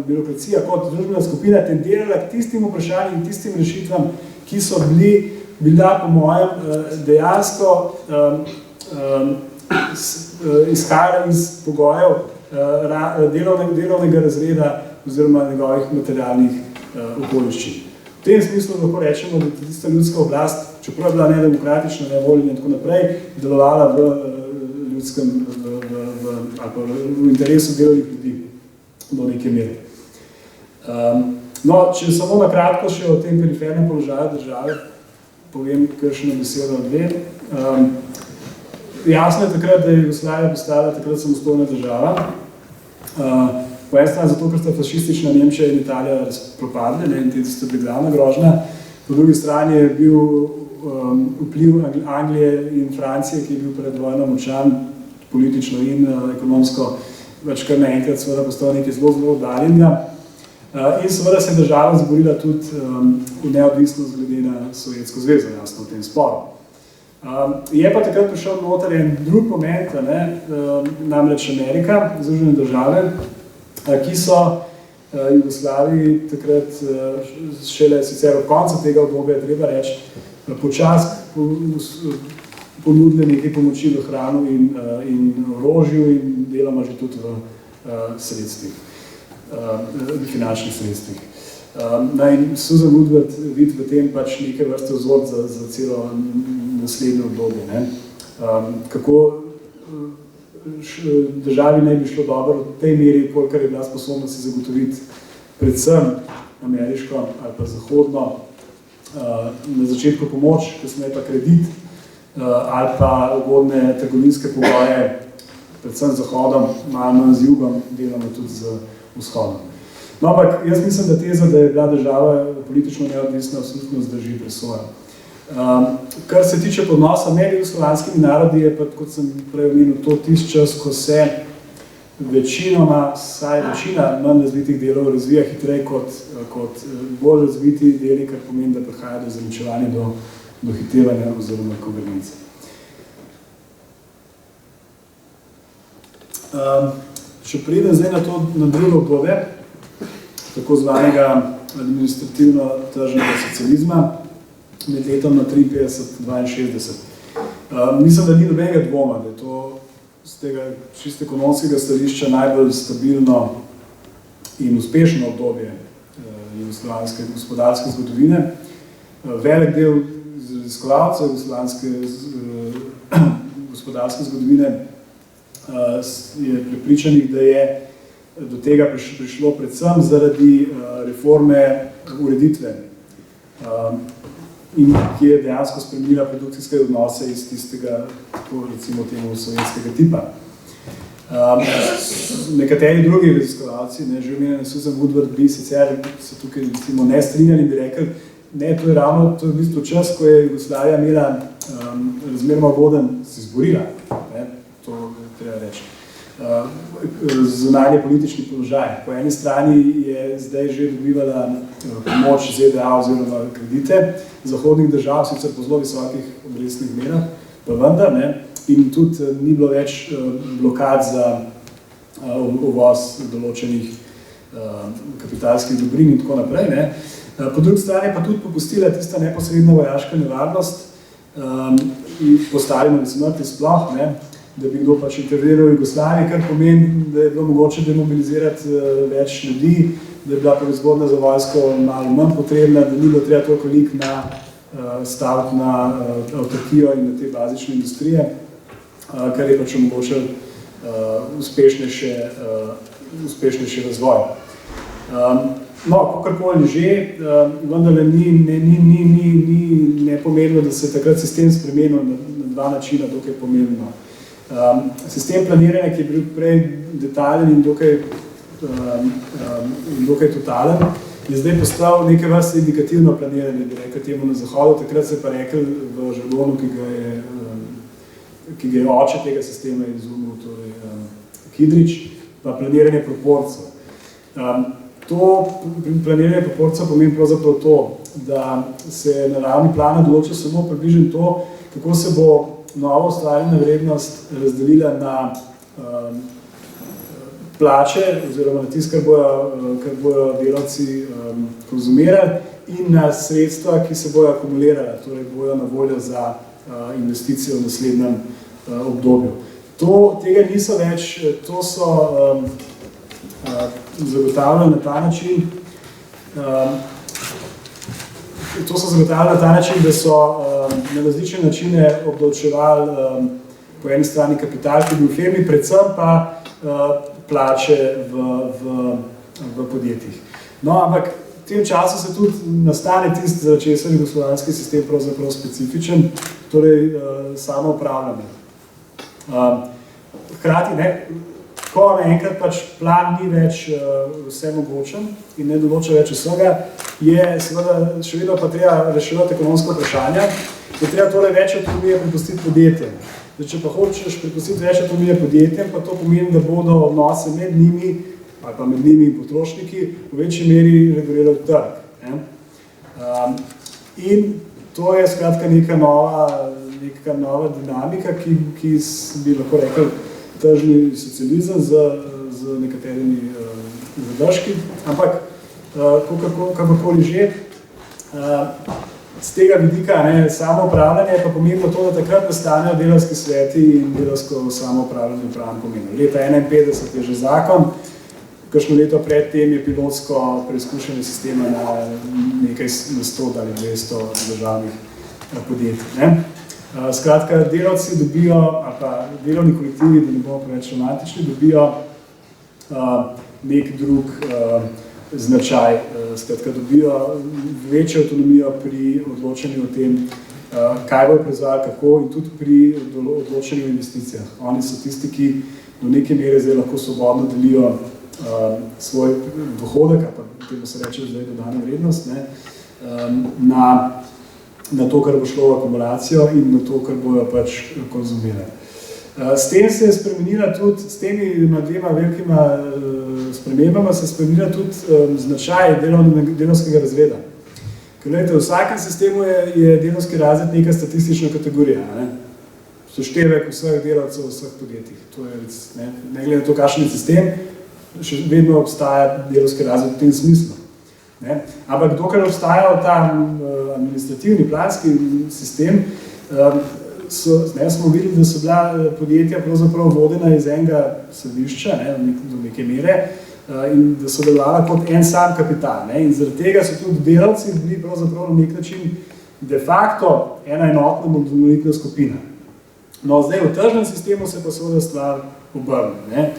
birokracija kot družbena skupina tendirala k tistim vprašanjem in tistim rešitvam, ki so bila po mojem dejansko izhajala iz pogojev delovnega razreda oziroma njegovih materialnih okoliščin. V tem smislu lahko rečemo, da tista ljudska oblast, čeprav je bila nedemokratična, nevoljna in tako naprej, delovala v ljudskem ali v interesu delovnih ljudi do neke mere. No, če samo na kratko še o tem perifernem položaju države, povem kakšno besedo o dve. Jasno je takrat, da je Jugoslavija postala takrat samostojna država. Po eni strani zato, ker sta fašistična Nemčija in Italija propadli, in te sta bili glavna grožnja. Po drugi strani je bil vpliv Anglije in Francije, ki je bil pred vojno močan, politično in ekonomsko, več kar naenkrat seveda postal nekaj zelo oddaljenega. In seveda se je država izborila tudi v neodvisnost glede na Sovjetsko zvezo, jasno, v tem sporu. Je pa takrat prišel noter en drug moment, namreč Amerika, Združene države, ki so Jugoslaviji takrat šele sicer od konca tega obdobja, treba reči, počasi ponudili nekaj pomoči v hranu in orožju in deloma že tudi v sredstvih, finančnih sredstvih. In Susan Woodward vidi v tem pač neke vrste vzor za celo naslednje obdobje. Ne. Kako državi ne bi šlo dobro v tej meri, kolikor je bila sposobna si zagotoviti predvsem ameriško ali pa zahodno, na začetku pomoč, kasneje pa kredit, ali pa ugodne trgovinske pogoje, predvsem z Zahodom, malo manj z jugom, delamo tudi z vzhodom. No, ampak jaz mislim, da teza, da je bila država politično neodvisna, absolutno zdrži presoja. Kar se tiče odnosa med jugoslovanskimi narodi, je pa, kot sem prej omenil, to tisti čas, ko se večina manj razvitih delov razvija hitreje kot bolj razviti deli, kar pomeni, da prihaja do zaničevanja, do hitevanja oziroma konvergence. Če pridem zdaj na drugo obdobje, tako zvanega administrativno-tržnega socializma, med letom na 53-62. Mislim, da ni nobenega dvoma, da je to z tega čisto ekonomskega stališča najbolj stabilno in uspešno obdobje jugoslovanske gospodarske zgodovine. Velik del raziskovalcev jugoslovanske gospodarske zgodovine je prepričanih, da je do tega prišlo predvsem zaradi reforme ureditve, in ki je dejansko spremenila produkcijske odnose iz tistega, tako recimo temu sovjetskega tipa. Nekateri drugi raziskovalci, že omenjeni Susan Woodward, bi sicer se tukaj recimo ne strinjali in bi rekli, ne, to je v bistvu čas, ko je Jugoslavija imela razmeroma ugoden, se izborila, ne, to treba reči, zunanje politični položaj. Po eni strani je zdaj že dobivala pomoč ZDA oziroma kredite zahodnih držav, sicer po zelo visokih obrestnih merah, pa vendar, ne, in tudi ni bilo več blokad za uvoz določenih kapitalskih dobrin in tako naprej. Ne. Po drugi strani pa tudi popustila tista neposredna vojaška nevarnost in postavljena smrti sploh, ne, da bi kdo pač interveniral v Jugoslaviji, kar pomeni, da je bilo mogoče demobilizirati več ljudi, da je bila proizvodnja za vojsko malo manj potrebna, da ni bilo treba toliko veliko staviti na avtarkijo in na te bazične industrije, kar je pač omogočilo uspešnejši razvoj. No, kakorkoli že, vendar ni nepomenilo, da se je takrat sistem spremenil na dva načina, dokaj pomembno. Sistem planiranja, ki je bil prej detaljen in dokaj totalen, je zdaj postal neke vrste indikativno planiranje, bi rekel temu na Zahodu, takrat se pa rekel v žargonu, ki ga je oče tega sistema izumil, torej Kidrič, pa planiranje proporcev. To planiranje proporcev pomeni pravzaprav to, da se na ravni plana določa samo približno to, kako se bo novo ustvarjena vrednost razdelila na plače oziroma na tisto, kar bojo delavci konzumirali in na sredstva, ki se bojo akumulirala, torej bojo na voljo za investicijo v naslednjem obdobju. Tega niso več, to so zagotavljali na ta način, da so na različne načine obdavčevali po eni strani kapital, ki je bil v firmi, predvsem pa plače v podjetjih. No, ampak v tem času se tudi nastane tisti, za česar je jugoslovanski sistem pravzaprav specifičen, torej samoupravljanje. Hkrati, ne, ko naenkrat pač plan ni več vse mogočen in ne določa več vsega, je seveda še vedno pa treba reševati ekonomsko vprašanje, je treba torej več avtonomije prepustiti podjetjem. Če pa hočeš prepustiti več avtonomije podjetjem, pa to pomeni, da bodo odnose med njimi ali pa med njimi in potrošniki v večji meri reguliral trg. In to je skratka neka nova dinamika, ki bi lahko rekel tržni socializem z nekaterimi zadržki, ampak kakorkoli že, z tega vidika samoupravljanje pa pomembno to, da takrat nastanejo delavski sveti in delavsko samoupravljanje pravno pomembno. Leta 1951 je že zakon, kakšno leto pred tem je pilotsko preizkušanje sistema na nekaj na 100 ali 200 državnih podjetij. Ne? Skratka, delavci dobijo, ali pa delovni kolektivi, da ne bomo preveč romantični, dobijo nek drug značaj. Skratka, dobijo večjo avtonomijo pri odločanju o tem, kaj bojo proizvajali, kako in tudi pri odločanju o investicijah. Oni so tisti, ki do neke mere zdaj lahko svobodno delijo svoj dohodek, ali pa temu se reče zdaj dodana vrednost, ne, na to, kar bo šlo v akumulacijo in na to, kar bojo pač konzumirali. S tem se je spremenila tudi, s temi dvema velikima spremembama se je spremenila tudi značaj delavskega razreda. Ker gledajte, v vsakem sistemu je delavski razred neka statistična kategorija, ne? Seštevek vseh delavcev v vseh podjetjih. To je, ne glede na to, kakšen je sistem, še vedno obstaja delavski razred v tem smislu. Ne? Ampak dokler obstajal ta administrativni planski sistem, smo videli, da so bila podjetja pravzaprav vodena iz enega središča, ne, do neke mere, in da so delovala kot en sam kapital. Ne? In zaradi tega so tudi delavci bili pravzaprav na nek način de facto ena enotna monolitna skupina. No, zdaj v tržnem sistemu se pa seveda stvar obrne.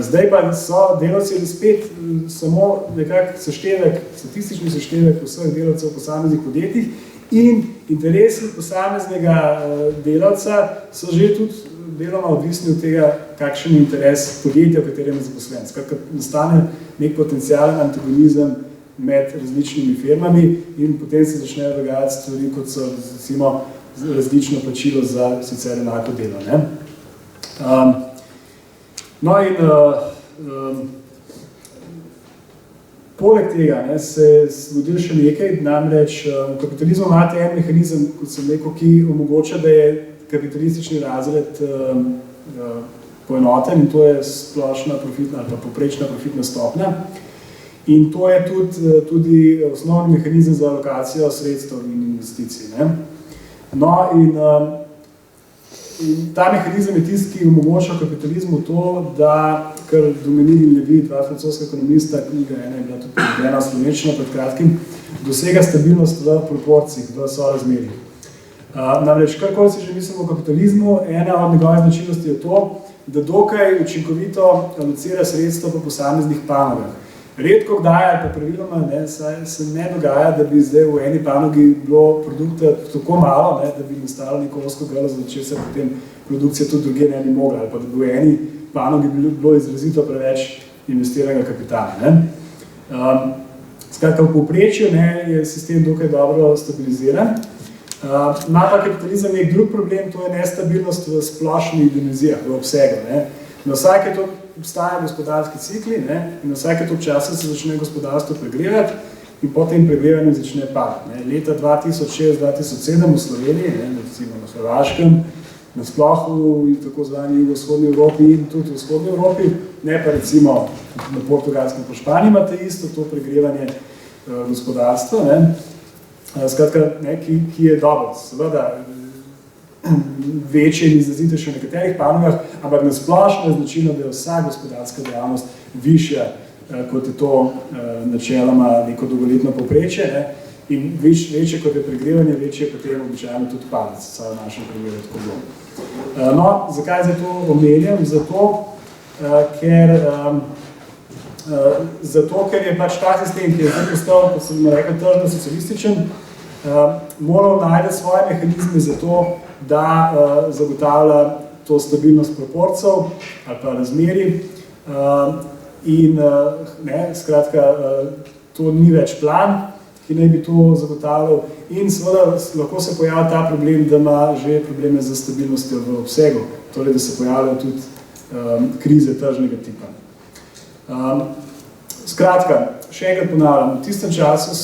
Zdaj pa so delavci spet samo nekak seštevek, statistični seštevek vseh delavcev v posameznih podjetjih in interesi posameznega delavca so že tudi deloma odvisni od tega, kakšen je interes podjetja, v katerem je zaposlen. Skratka, nastane nek potencialen antagonizem med različnimi firmami in potem se začnejo dogajati stvari, kot so recimo različno plačilo za sicer enako delo. Ne? No in poleg tega se je zgodilo še nekaj, namreč v kapitalizmu imate en mehanizem, kot sem rekel, ki omogoča, da je kapitalistični razred poenoten in to je splošna profitna ali pa poprečna profitna stopnja. In to je tudi osnovni mehanizem za alokacijo sredstev in investicij. Ne? No in ta mehanizem je tisti, ki omogoča kapitalizmu to, da, kar Dominique in Levy, dva francoska ekonomista, knjiga ena je bila tudi prevedena slovenščina pred kratkim, dosega stabilnost v proporcijah, v sorazmerjih. Namreč, karkoli si že mislimo o kapitalizmu, ena od njegovih značilnosti je to, da dokaj učinkovito alocira sredstva po posameznih panogah. Redko kdaj, ali pa praviloma, se ne dogaja, da bi zdaj v eni panogi bilo produkta tako malo, da bi nastalo neko ozko grlo, za česar potem produkcija tudi druge ne bi mogla, ali pa da bi v eni panogi bilo izrazito preveč investiranega kapitala. Ne? Skratka, v povprečju je sistem dokaj dobro stabiliziran. Ima pa kapitalizem nek drug problem, to je nestabilnost v splošnih dimenzijah, v obsegu. Ne? Na vsake to obstajajo gospodarski cikli, ne? In na vsake to časa se začne gospodarstvo pregrevati in potem pregrevanje začne padati. Leta 2006-2007 v Sloveniji, recimo na Hrvaškem, nasploh v tako zvani jugovzhodni Evropi in tudi v vzhodni Evropi, ne pa recimo na Portugalskem pa Španiji imate isto to pregrevanje gospodarstva, ne? Skratka, ki je dobro, seveda večje in izrazitejše v nekaterih panogah, ampak na splošno je značilno, da je vsa gospodarska dejavnost višja, kot je to načeloma neko dolgoletno povprečje, ne? In večje kot je pregrevanje, večje potem običajno tudi padec, vsaj v našem primeru tako bilo. No, zakaj zdaj to omenjam? Zato, ker je pač ta sistem, ki je zdaj postal, kot sem rekel, tržno socialističen, moral najti svoje mehanizme za to, da zagotavlja to stabilnost proporcev ali pa razmerij in skratka, to ni več plan, ki naj bi to zagotavljal in seveda lahko se pojavlja ta problem, da ima že probleme z stabilnostjo v obsegu, torej da se pojavljajo tudi krize tržnega tipa. Skratka, še enkrat ponavljam, v tistem času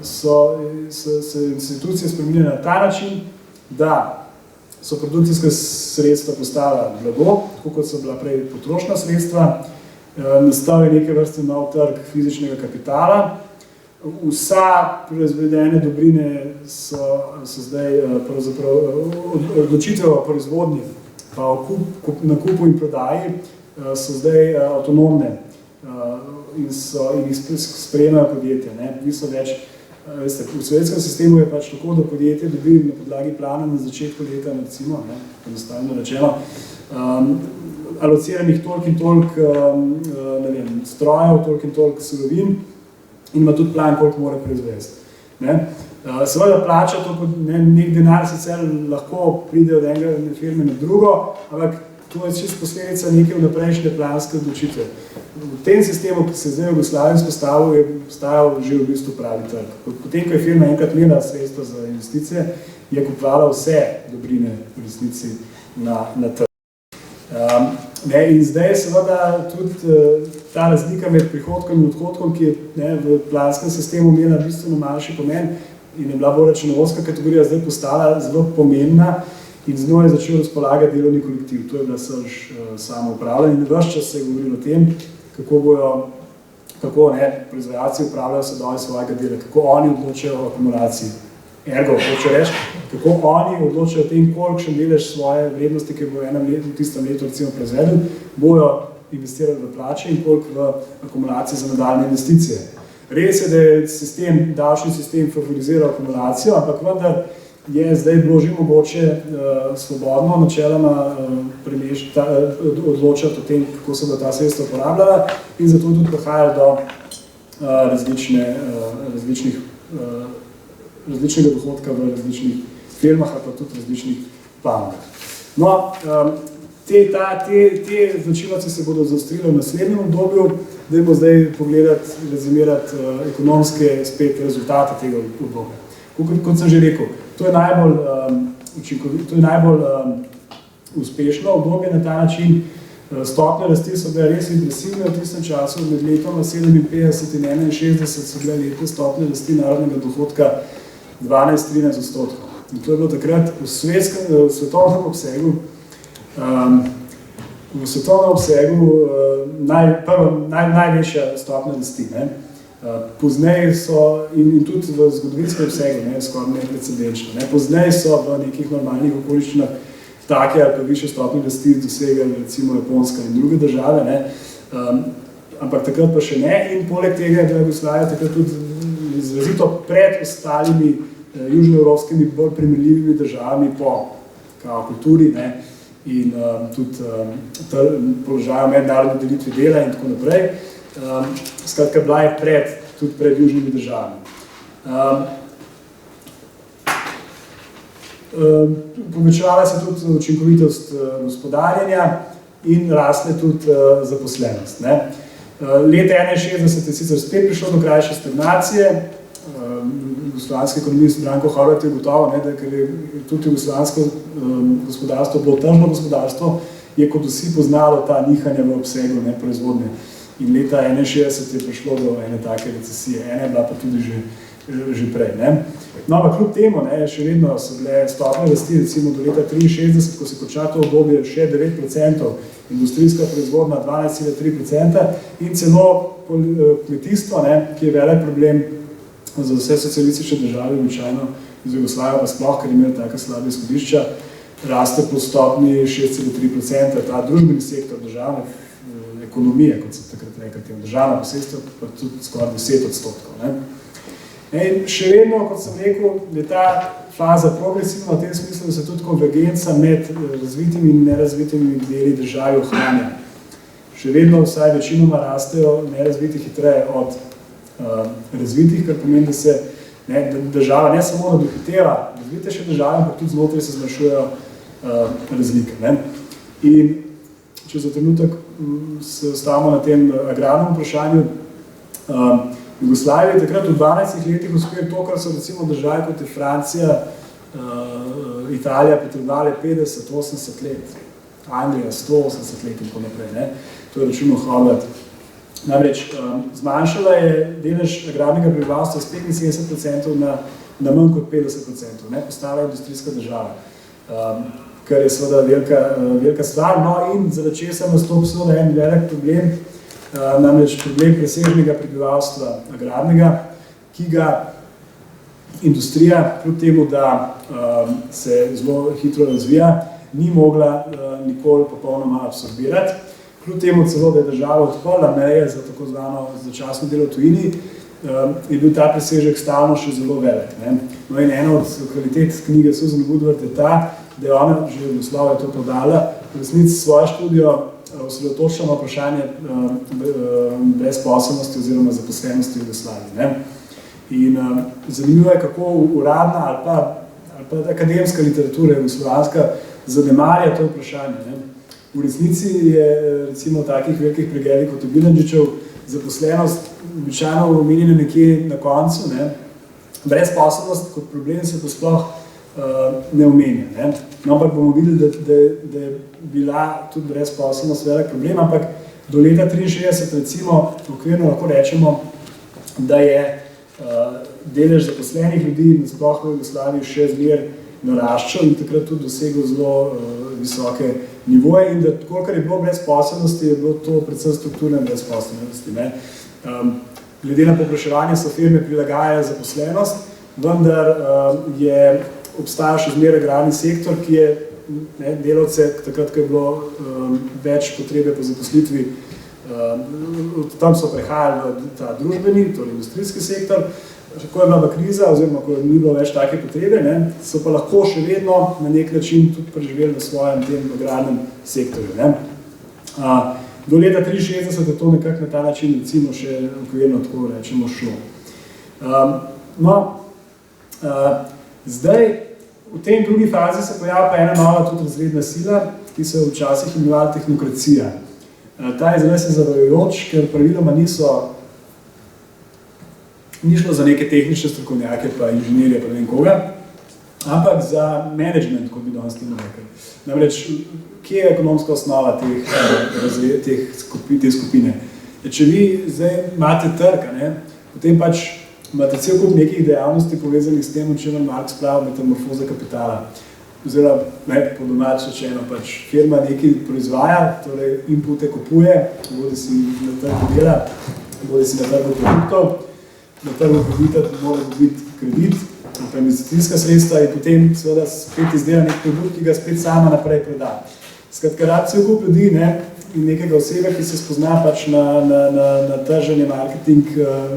so se institucije spremenile na ta način, da so produkcijska sredstva postala blago, tako kot so bila prej potrošna sredstva, nastal je neke vrste nov trg fizičnega kapitala, vsa proizvedene dobrine so zdaj pravzaprav odločitve o proizvodnji, pa o nakupu in prodaji, so zdaj avtonomne in jih sprejemajo podjetja. Niso več, veste, v sovjetskem sistemu je pač tako, da podjetje dobi na podlagi plana na začetku leta, recimo, enostavno rečeno, alociranih toliko in toliko strojev, toliko in toliko surovin in ima tudi plan, koliko mora proizvesti. Seveda plača to, nek denar sicer lahko pride od enega firme na drugo, ampak to je čisto posledica neke vnaprejšnje planske odločitve. V tem sistemu, ki se zdaj v Jugoslaviji vzpostavil, je postajal že v bistvu pravi trg. Potem, ko je firma enkrat imela sredstva za investicije, je kupovala vse dobrine v resnici na trg. In zdaj seveda tudi ta razlika med prihodkom in odhodkom, ki je v planskem sistemu imela bistveno manjši pomen in je bila bolj računovodska kategorija, zdaj postala zelo pomembna in z njo je začel razpolagati delovni kolektiv. To je bila srž samoupravljanja in ves čas se je govorilo o tem, kako proizvajalci upravljajo sadove svojega dela, kako oni odločajo o akumulaciji. Ergo, hoče reči, kako oni odločajo o tem, kolikšen delež svoje vrednosti, ki bo v tistem letu recimo proizvedel, bojo investirali v plače in koliko v akumulacije za nadaljne investicije. Res je, da je davčni sistem favoriziral akumulacijo, ampak vendar je zdaj bilo že mogoče svobodno načeloma odločati o tem, kako se bo ta sredstva uporabljala in zato tudi prihaja do različnega dohodka v različnih firmah ali pa tudi različnih panogah. No, te značilnosti se bodo zaostrile v naslednjem obdobju, dajmo zdaj pogledati, rezimirati ekonomske spet rezultate tega obdobja. Kot sem že rekel, to je najbolj učinkovito, to je najbolj uspešno obdobje na ta način. Stopnje rasti so bile res impresivne v tistem času, med letoma 57 in 61 so bile letne stopnje rasti narodnega dohodka 12–13%. In to je bilo takrat v svetovnem obsegu največja stopnja rasti. Pozneje so, in tudi v zgodovinskem obsegu, skoraj neprecedenčno. Pozneje so v nekih normalnih okoliščinah take ali pa više stopnje rasti dosegali recimo Japonska in druge države, ampak takrat pa še ne. In poleg tega je bila Jugoslavija takrat tudi izrazito pred ostalimi južnoevropskimi bolj primerljivimi državami po kulturi in tudi položaju mednarodne delitve dela in tako naprej. Skratka, bila je tudi pred južnimi državami. Povečevala se tudi učinkovitost gospodarjenja in rasle tudi zaposlenost. Leta 1961 je sicer spet prišlo do krajše stagnacije. Jugoslovanski ekonomist Branko Horvat je ugotovil, da ker je tudi jugoslovansko gospodarstvo bilo tržno gospodarstvo, je kot vsi poznalo ta nihanja v obsegu proizvodnje. In leta 1961 je prišlo do ene take recesije, ena je bila pa tudi že prej. No, ampak kljub temu, še vedno so bile stopnje rasti, recimo do leta 1963, ko se konča to obdobje, še 9%, industrijska proizvodnja 12,3% in celo kmetijstvo, ki je velik problem za vse socialistične države, običajno iz Jugoslavije pa sploh, ker imajo taka slabe izhodišča, raste po stopnji 6,3%, ta družbeni sektor državne ekonomije, kot se takrat rekel, državna posestva, pa tudi skoraj 10%. In še vedno, kot sem rekel, je ta faza progresivna v tem smislu, da se tudi konvergenca med razvitimi in nerazvitimi deli države ohranja. Še vedno vsaj večinoma rastejo nerazviti hitreje od razvitih, kar pomeni, da se država ne samo dohiteva razvite še države, ampak tudi znotraj se zmanjšujejo razlike. In če za trenutek se ostavimo na tem agrarnem vprašanju, Jugoslavija je takrat v 12 letih uspeli to, kar so recimo države kot je Francija, Italija potrebovali 50–80 let, Anglija 180 let in tako naprej. To je računal Horvat. Namreč zmanjšala je delež agrarnega prebivalstva z 75% na manj kot 50%. Postala je industrijska država, kar je seveda velika stvar. No in zaradi česa nastopi seveda en velik problem, namreč problem presežnega prebivalstva agrarnega, ki ga industrija, kljub temu, da se zelo hitro razvija, ni mogla nikoli popolnoma absorbirati. kljub temu celo, da je država odprla meje za tako zvano začasno delo v tujini, je bil ta presežek stalno še zelo velik. No in ena od kvalitet knjige Susan Woodward je ta, da je ona, že v naslovu je to podala, v resnici svojo študijo osredotočila na vprašanje brezposelnosti oziroma zaposlenosti v Jugoslaviji. In zanimivo je, kako uradna ali pa akademska literatura jugoslovanska zanemarja to vprašanje. V resnici je recimo takih velikih pregledih kot Bilandžičev zaposlenost običajno omenjena nekje na koncu, brezposelnost kot problem se pa sploh ne omenja. No, ampak bomo videli, da je bila tudi brezposelnost velik problem, ampak do leta 1963 recimo okvirno lahko rečemo, da je delež zaposlenih ljudi nasploh v Jugoslaviji še zmer naraščal in takrat tudi dosegel zelo visoke nivoje in da kolikor je bilo brezposelnosti, je bilo to predvsem strukturne brezposelnosti. Glede na povpraševanje so firme prilagajajo zaposlenost, vendar obstaja še zmeraj agrarni sektor, ki je delavce, takrat, ko je bilo več potrebe po zaposlitvi, tam so prehajali v ta družbeni, torej industrijski sektor, ko je bila kriza oziroma ko ni bilo več take potrebe, so pa lahko še vedno na nek način tudi preživeli v svojem tem agrarnem sektorju. Do leta 1963 je to nekako na ta način recimo še okvirno tako rečemo šlo. Zdaj, v tej drugi fazi se pojavlja pa ena nova tudi razredna sila, ki se včasih imenovala tehnokracija. Ta je zelo zavajajoč, ker praviloma ni šlo za neke tehnične strokovnjake, pa inženirje, pa ne vem koga, ampak za management, kot bi danes temu rekli. Namreč, kje je ekonomska osnova te skupine? Če vi zdaj imate trg, potem pač imate cel kup nekih dejavnosti povezanih s tem, o čemer Marx pravi metamorfoza kapitala. Oziroma, po domač rečeno, pač firma nekaj proizvaja, torej inpute kupuje, bodi si na trgu dela, bodi si na trgu produktov, na trgu kredita mora dobiti kredit, pa investicijska sredstva in potem seveda spet izdela nek produkt, ki ga spet sama naprej proda. Skratka, rad cel kup ljudi in nekega osebe, ki se spozna pač na trženje, marketing,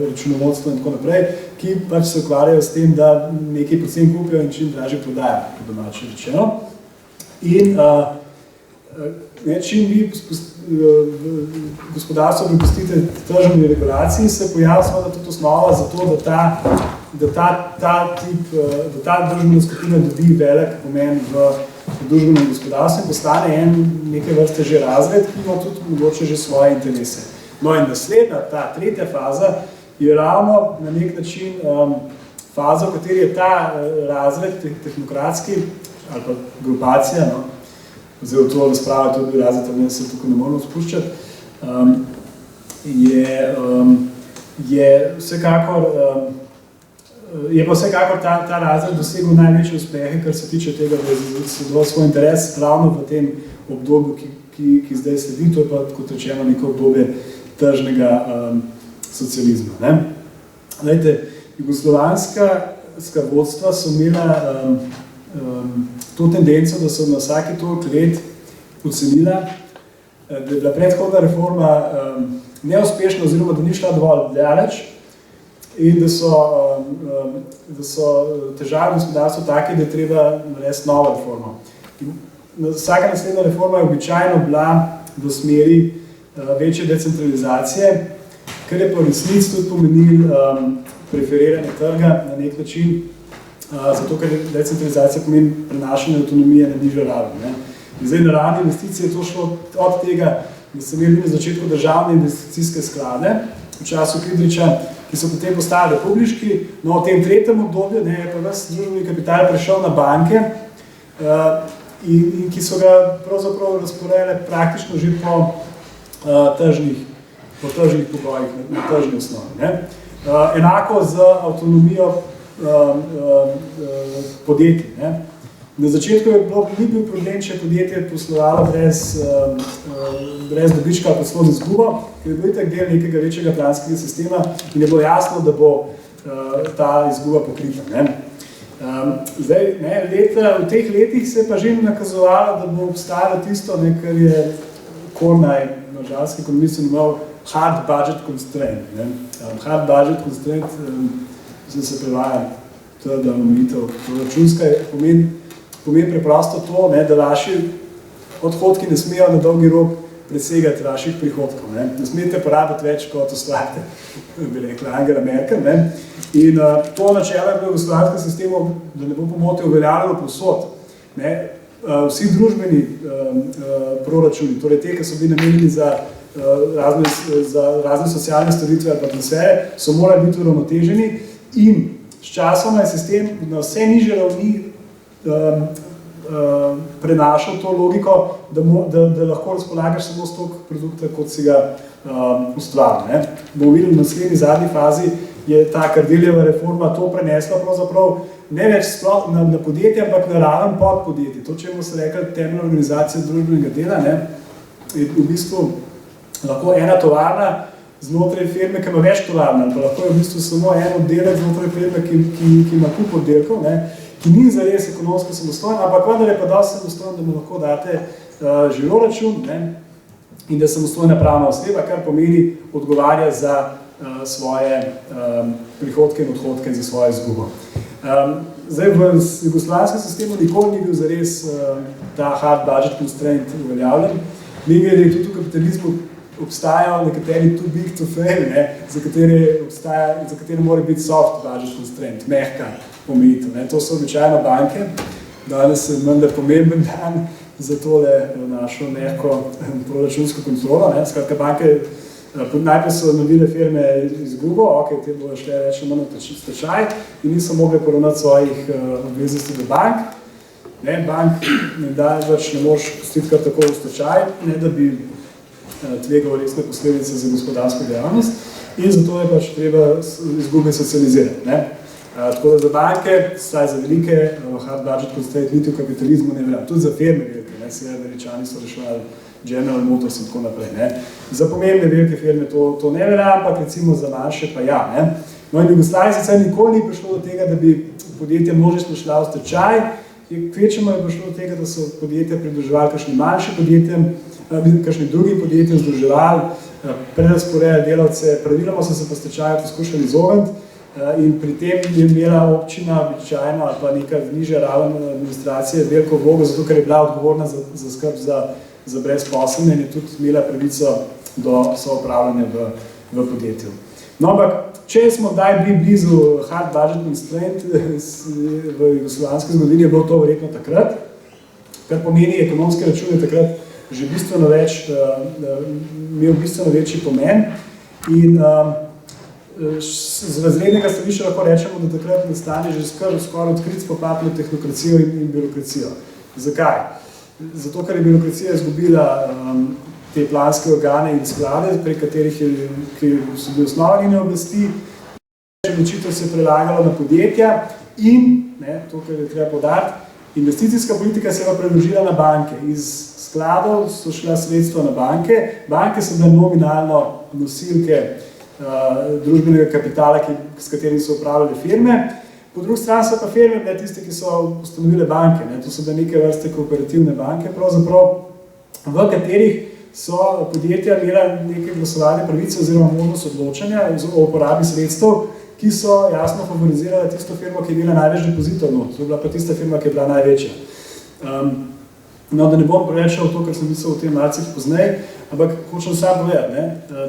računovodstvo in tako naprej, ki pač se ukvarjajo s tem, da nekaj poceni kupijo in čim dražje prodajo, po domače rečeno. In čim vi gospodarstvo prepustite tržni regulaciji, se pojavlja seveda tudi osnova za to, da ta družbena skupina dobi velik pomen v družbenem gospodarstvu in postane neke vrste že razred, ki ima tudi mogoče že svoje interese. No in naslednja, ta tretja faza, je ravno na nek način faza, v kateri je ta razred tehnokratski ali pa grupacija, zdaj v to razpravo tudi razred, ali se tukaj ne moramo spuščati, je pa vsekakor ta razred dosegel največje uspehe, kar se tiče tega, da je sledoval svoj interes ravno v tem obdobju, ki zdaj sledi, to je pa, kot rečeno, neko obdobje tržnega socializma. Glejte, jugoslovanska vodstva so imela to tendenco, da so na vsaki toliko let ocenila, da je bila predhodna reforma neuspešna oziroma da ni šla dovolj daleč, in da so težave v gospodarstvu take, da je treba narediti novo reformo. Vsaka naslednja reforma je običajno bila v smeri večje decentralizacije, kar je pa v resnici tudi pomenil preferiranje trga na nek način, zato ker decentralizacija pomeni prenašanje avtonomije na nižjo raven. Zdaj na ravni investicije je to šlo od tega, da so imeli na začetku državne investicijske sklade v času Kidriča, ki so potem postali republiški, no v tem tretjem obdobju je pa ves družbeni kapital prešel na banke in ki so ga pravzaprav razporejale praktično že po tržnih pogojih, na tržni osnovi. Enako z avtonomijo podjetij. Na začetku ni bil problem, če podjetje poslovalo brez dobička ali poslovno izgubo, ker je bil itak del nekega večjega planskega sistema in je bilo jasno, da bo ta izguba pokrita. Zdaj, v teh letih se je pa že nakazovalo, da bo obstajalo tisto, kar je Kornaj mađarski ekonomist imel hard budget constraint. Hard budget constraint se prevaja da omejitev proračunska pomeni preprosto to, da vaši odhodki ne smejo na dolgi rok presegati vaših prihodkov. Ne smete porabiti več, kot ustvarite, bi rekla Angela Merkel. In to načelo je bilo v gospodarskem sistemu, da ne bo pomote, uveljavljalo povsod. Vsi družbeni proračuni, torej te, ki so bili namenjeni za razne socialne storitve ali pa transfere, so morali biti uravnoteženi in s časoma je sistem na vse nižje ravni prenašal to logiko, da lahko razpolagaš samo s toliko produkta, kot si ga ustvaril. Bomo videli v naslednji zadnji fazi, je ta Kardeljeva reforma to prenesla pravzaprav ne več sploh na podjetje, ampak na raven podpodjetje. To, če bomo se rekli temeljna organizacija družbenega dela, je v bistvu lahko ena tovarna znotraj firme, ki ima več tovarn, pa lahko je v bistvu samo en oddelek znotraj firme, ki ima kup oddelkov, ki ni zares ekonomsko samostojen, ampak vendar je pa dosti samostojen, da mu lahko date žiroračun in da je samostojna pravna oseba, kar pomeni odgovarja za svoje prihodke in odhodke in za svojo izgubo. Zdaj, v jugoslavskem sistemu nikoli ni bil zares ta hard budget constraint uveljavljen. Mi glede tudi v kapitalizmu obstajajo nekateri too big to fail, za katere mora biti soft budget constraint, mehka omejitev. To so običajno banke, danes je menda pomemben dan za tole našo mehko proračunsko kontrolo. Skratka, banke najprej so naredile firme izgubo, te bodo šle več na manj stečaj in niso mogli poravnati svojih obveznosti do bank. Bank več ne moreš pustiti kar tako v stečaj, da bi tvegal resne posledice za gospodarsko dejavnost in zato je pač treba izgube socializirati. Tako da za banke, saj za velike, hard budget constraint niti v kapitalizmu ne velja. Tudi za firme velike, seveda Američani so reševali General Motors in tako naprej. Za pomembne velike firme to ne velja, ampak recimo za manjše pa ja. No in v Jugoslaviji sicer nikoli ni prišlo do tega, da bi podjetja množično šla v stečaj, kvečemo je prišlo do tega, da so podjetja pridruževali kakšnim manjšim podjetjem, kakšnim drugim podjetjem združevali, prerazporejali delavce, praviloma so se po stečaju poskušali izogniti in pri tem je imela občina običajno ali pa neka nižja raven administracije veliko vlogo, zato ker je bila odgovorna za skrb za brezposelne in je tudi imela pravico do soupravljanja v podjetju. No, ampak, če smo kdaj bili blizu hard budget constraint v jugoslavijski zgodovini, je bilo to verjetno takrat, kar pomeni ekonomske račune takrat že bistveno več, imel bistveno večji pomen in z razrednega stališča lahko rečemo, da takrat nastane že skoraj odkrit spopad med tehnokracijo in birokracijo. Zakaj? Zato, ker je birokracija izgubila te planske organe in sklade, prek katerih so bili osnovne oblasti, odločitev se je prelagalo na podjetja in, to, kar je treba poudariti, investicijska politika se je preložila na banke. Iz skladov so šla sredstva na banke, banke so bile nominalno nosilke družbenega kapitala, s katerim so upravljali firme. Po drugi strani so pa firme bile tiste, ki so ustanovile banke. To so bile neke vrste kooperativne banke, pravzaprav, v katerih so podjetja imela neke glasovalne pravice oziroma možnost odločanja o uporabi sredstev, ki so jasno favorizirale tisto firmo, ki je imela največ depozitov. To je bila pa tista firma, ki je bila največja. No, da ne bom preveč o to, ker sem mislil o tem malce pozneje, ampak hočem sam povedati,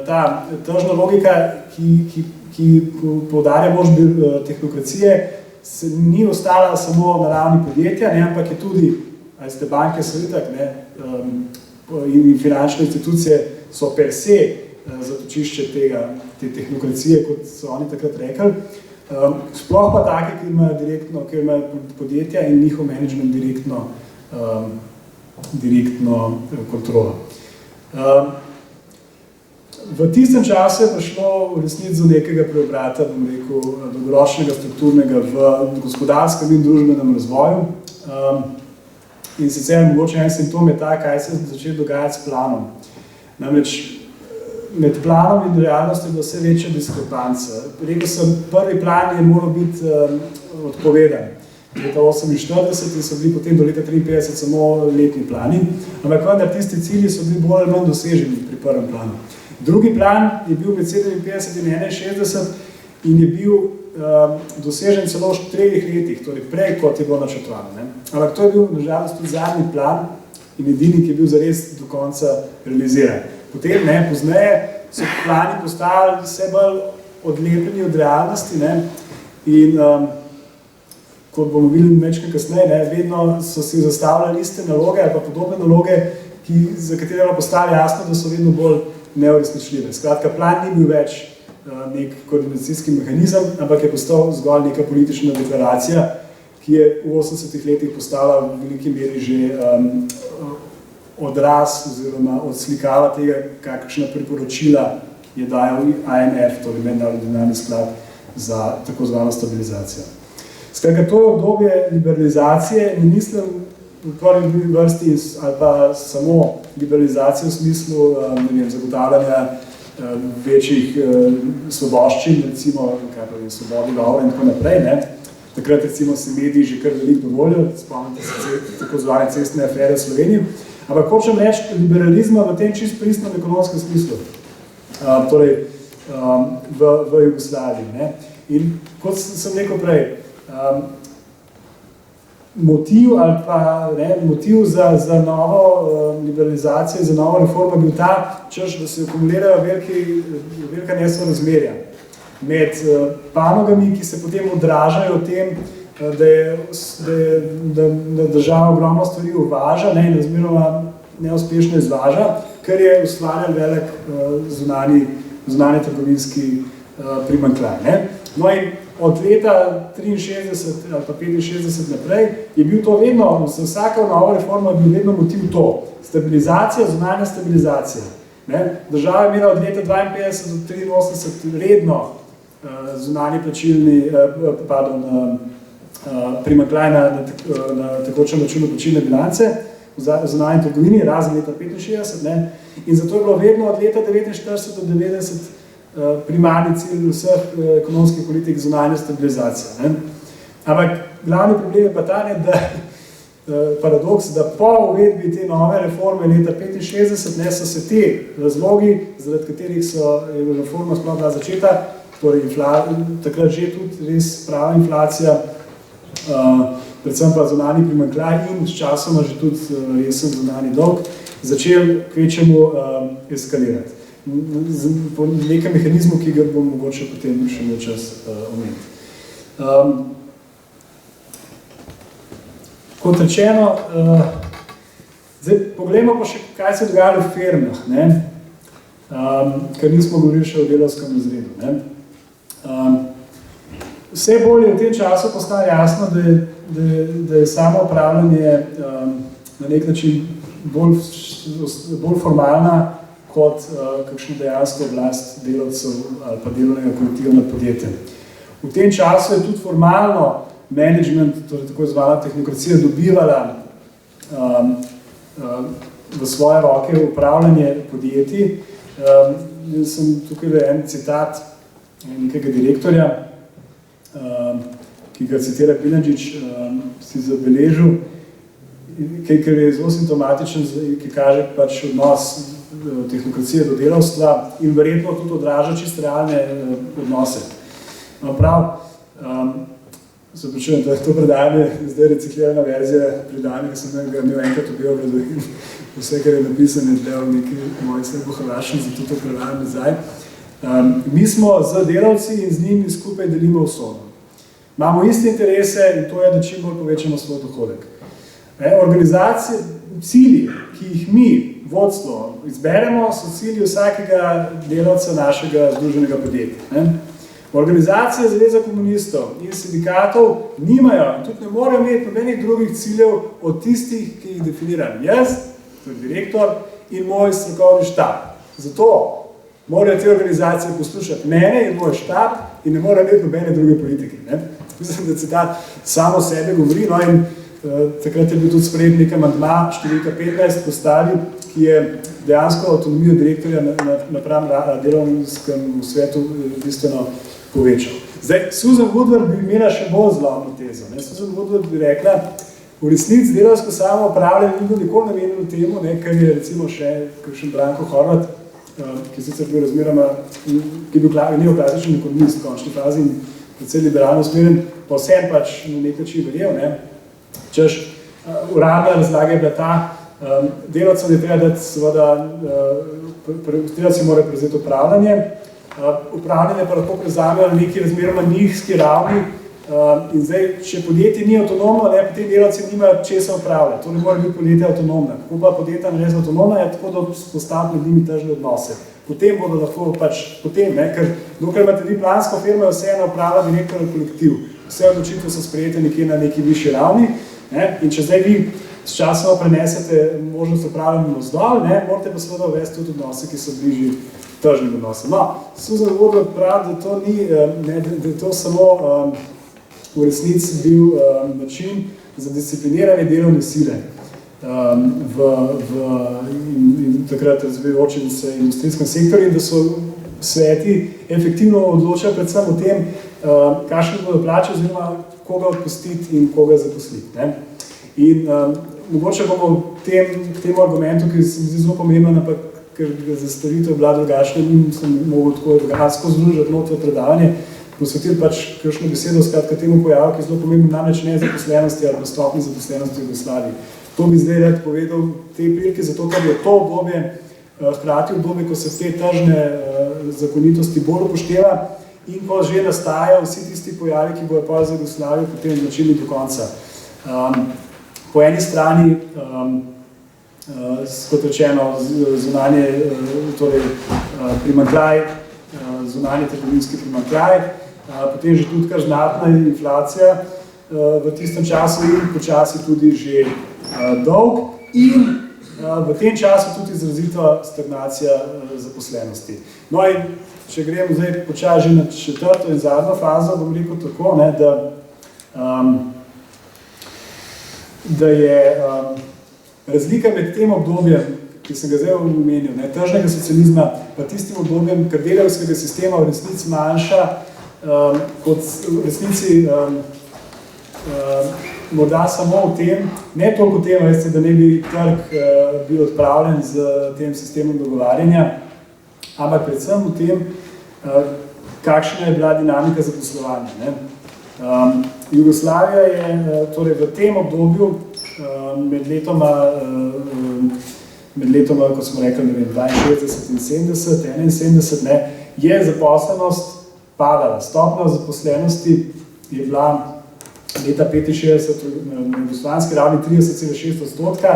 ta tržna logika, ki poudarja moč tehnokracije, ni ostala samo na ravni podjetja, ampak je tudi, banke so itak, in finančne institucije so per se zatočišče te tehnokracije, kot so oni takrat rekli, sploh pa take, ki imajo podjetja in njihov management direktno kontrolo. V tistem času je prišlo v resnici do nekega preobrata, bom rekel, dolgoročnega, strukturnega v gospodarskem in družbenem razvoju. In sicer mogoče en simptom je ta, kaj se je začelo dogajati s planom. Namreč med planom in realnostjo je bila vse večja diskrepanca. Rekel sem, prvi plan je moral biti odpovedan. leta 1948 in so bili potem do leta 1953 samo letni plani, ampak vendar tisti cilji so bili bolj ali manj doseženi pri prvem planu. Drugi plan je bil med 57 in 61 in je bil dosežen celo v 3 letih, torej prej, kot je bilo načrtovano. Ampak to je bil, nažalost, tudi zadnji plan in edini, ki je bil zares do konca realiziran. Potem, pozneje, so plani postali vse bolj odlepljeni od realnosti, in kot bomo videli nekaj kasneje, vedno so si zastavljali iste naloge ali pa podobne naloge, za katere je postalo jasno, da so vedno bolj neuresničljive. Skratka, plan ni bil več nek koordinacijski mehanizem, ampak je postal zgolj neka politična deklaracija, ki je v 80-ih letih postala v veliki meri že odraz oziroma odslikava tega, kakšna priporočila je dajal IMF, torej Mednarodni denarni sklad, za tako zvano stabilizacijo. Skratka, to je obdobje liberalizacije, ne mislim v prvi vrsti ali pa samo liberalizacije v smislu zagotavljanja večjih svoboščin, recimo svobodi govora in tako naprej. Takrat recimo se mediji že kar veliko dovolijo, spomnite se tako zvane cestne afere v Sloveniji, ampak hočem reči liberalizma v tem čist pristnem ekonomskem smislu, torej v Jugoslaviji. In kot sem rekel prej, motiv ali pa motiv za novo liberalizacijo, za novo reformo je bil ta, češ, da se akumulirajo velika nesorazmerja med panogami, ki se potem odražajo v tem, da država ogromno stvari uvaža in razmeroma neuspešno izvaža, kar je ustvarjal velik zunanji trgovinski primanjkljaj. No in od leta 63 ali pa 65 naprej je bil to vedno, za vsako novo reformo je bil vedno motiv to, stabilizacija, zunanja stabilizacija. Država je imela od leta 52 do 83 redno zunanji plačilni, primanjkljaj na tekočem računu plačilne bilance v zunanji trgovini, razen leta 65, in zato je bilo vedno od leta 49 do 90 primarni cilj vseh ekonomskih politik zunanja stabilizacija. Ampak glavni problem je pa ta, paradoks, da po uvedbi te nove reforme leta 65 so se te razlogi, zaradi katerih je reforma sploh bila začeta, torej takrat že tudi res prava inflacija, predvsem pa zunanji primanjkljaj in s časoma že tudi resen zunanji dolg, začel kvečemu eskalirati. Po nekem mehanizmu, ki ga bom mogoče potem še imel čas omeniti. Kot rečeno, zdaj poglejmo pa še, kaj se dogajalo v firmah, ker nismo govorili še o delavskem razredu. Vse bolj je v tem času postalo jasno, da je samo upravljanje na nek način bolj formalna kot kakšna dejansko oblast delavcev ali pa delovnega kolektiva nad podjetjem. V tem času je tudi formalno management, torej tako zvana tehnokracija, dobivala v svoje roke upravljanje podjetij. Jaz sem tukaj en citat nekega direktorja, ki ga citira Bilandžič, si zabeležil, ker je zelo simptomatičen, ki kaže pač odnos tehnokracije do delavstva in verjetno tudi odraža čisto realne odnose. Prav, se pričujem, da je to predajanje zdaj reciklirana verzija predajanja, ki sem ga imel enkrat v Beogradu in vse, kar je napisano, je del nekaj mojih bohavašen, zato to predajam nazaj. Mi smo z delavci in z njimi skupaj delimo usodo. Imamo iste interese in to je, da čim bolj povečamo svoj dohodek. Organizacije, cilji, ki jih mi, vodstvo, izberemo, so cilji vsakega delavca našega združenega podjetja. Organizacije Zveza komunistov in sindikatov nimajo in tudi ne morejo imeti nobenih drugih ciljev od tistih, ki jih definiram jaz, to je direktor, in moj strokovni štab. Zato morajo te organizacije poslušati mene in moj štab in ne morajo imeti nobene druge politike. Mislim, da citat samo sebe govori, no in takrat je bil tudi sprejet nek amandma številka 15 postavil, ki je dejansko avtonomijo direktorja napram delovnskemu svetu bistveno povečal. Zdaj, Susan Woodward bi imela še bolj zlomno tezo. Susan Woodward bi rekla, v resnici delavsko samo upravljanje ni bilo nikoli namenjeno temu, kar je recimo še kakšen Branko Horvat, ki sicer bil razmeroma, ki je bil neoklasičen ekonomist v končni fazi in predvsej liberalno usmerjen, pa vsem pač na nek način verjel. Češ, uradna razlaga je bila ta, delavcem je treba dati seveda, delavci morajo prevzeti upravljanje, upravljanje pa lahko prevzamejo na neki razmeroma nizki ravni. In zdaj, če podjetje ni avtonomno, potem delavci nimajo česa upravljati. To ne mora biti podjetje avtonomna. Kako pa podjetja narediti avtonomna, je tako, da spostaviti med njimi tržne odnose. Potem bodo lahko ker dokler imate vi plansko firmo, je vse upravlja direktor in kolektiv. Vse odločitve so sprejete nekje na neki višji ravni. In če zdaj vi s časoma prenesete možnost upravljanja navzdol, morate pa seveda uvesti tudi odnose, ki so bližji tržnim odnosom. No, Susan Woodward pravi, da to ni, da je to samo v resnici bil način za discipliniranje delovne sile in takrat razvijajočem se industrijskem sektorju, da so sveti efektivno odločali predvsem o tem, kakšne bodo plače oziroma koga odpustiti in koga zaposliti. In mogoče bomo k temu argumentu, ki se mi zdi zelo pomemben, ampak ker zastavitev je bila drugačna, nisem mogel tako drugačko združiti noter predavanje, posvetili pač kakšno besedo skratka temu pojavu, ki je zelo pomemben, namreč nezaposlenosti ali stopnji zaposlenosti v Jugoslaviji. To bi zdaj rad povedal te prilike, zato ker je to obdobje, hkrati obdobje, ko se te tržne zakonitosti bolj upošteva in ko že nastajajo vsi tisti pojavi, ki bojo pa za Jugoslavijo potem značili do konca. Po eni strani, kot rečeno, zunanje, torej primanjkljaj, zunanje trgovinski primanjkljaj, potem že tudi kar znatna inflacija v tistem času in počasi tudi že dolg in v tem času tudi izrazita stagnacija zaposlenosti. No in če grem zdaj počasi že na četrto in zadnjo fazo, bom rekel tako, da je razlika med tem obdobjem, ki sem ga zdaj omenil, tržnega socializma, pa tistim obdobjem, ker delavskega sistema v resnici manjša, kot v resnici morda samo v tem, ne toliko v tem, da ne bi trg bil odpravljen z tem sistemom dogovarjanja, ampak predvsem v tem, kakšna je bila dinamika zaposlovanja. Jugoslavija je torej v tem obdobju med letoma, kot smo rekli, 62 in 70, 71, je zaposlenost padala. Stopnja zaposlenosti je bila leta 65 na jugoslovanski ravni 30,6%,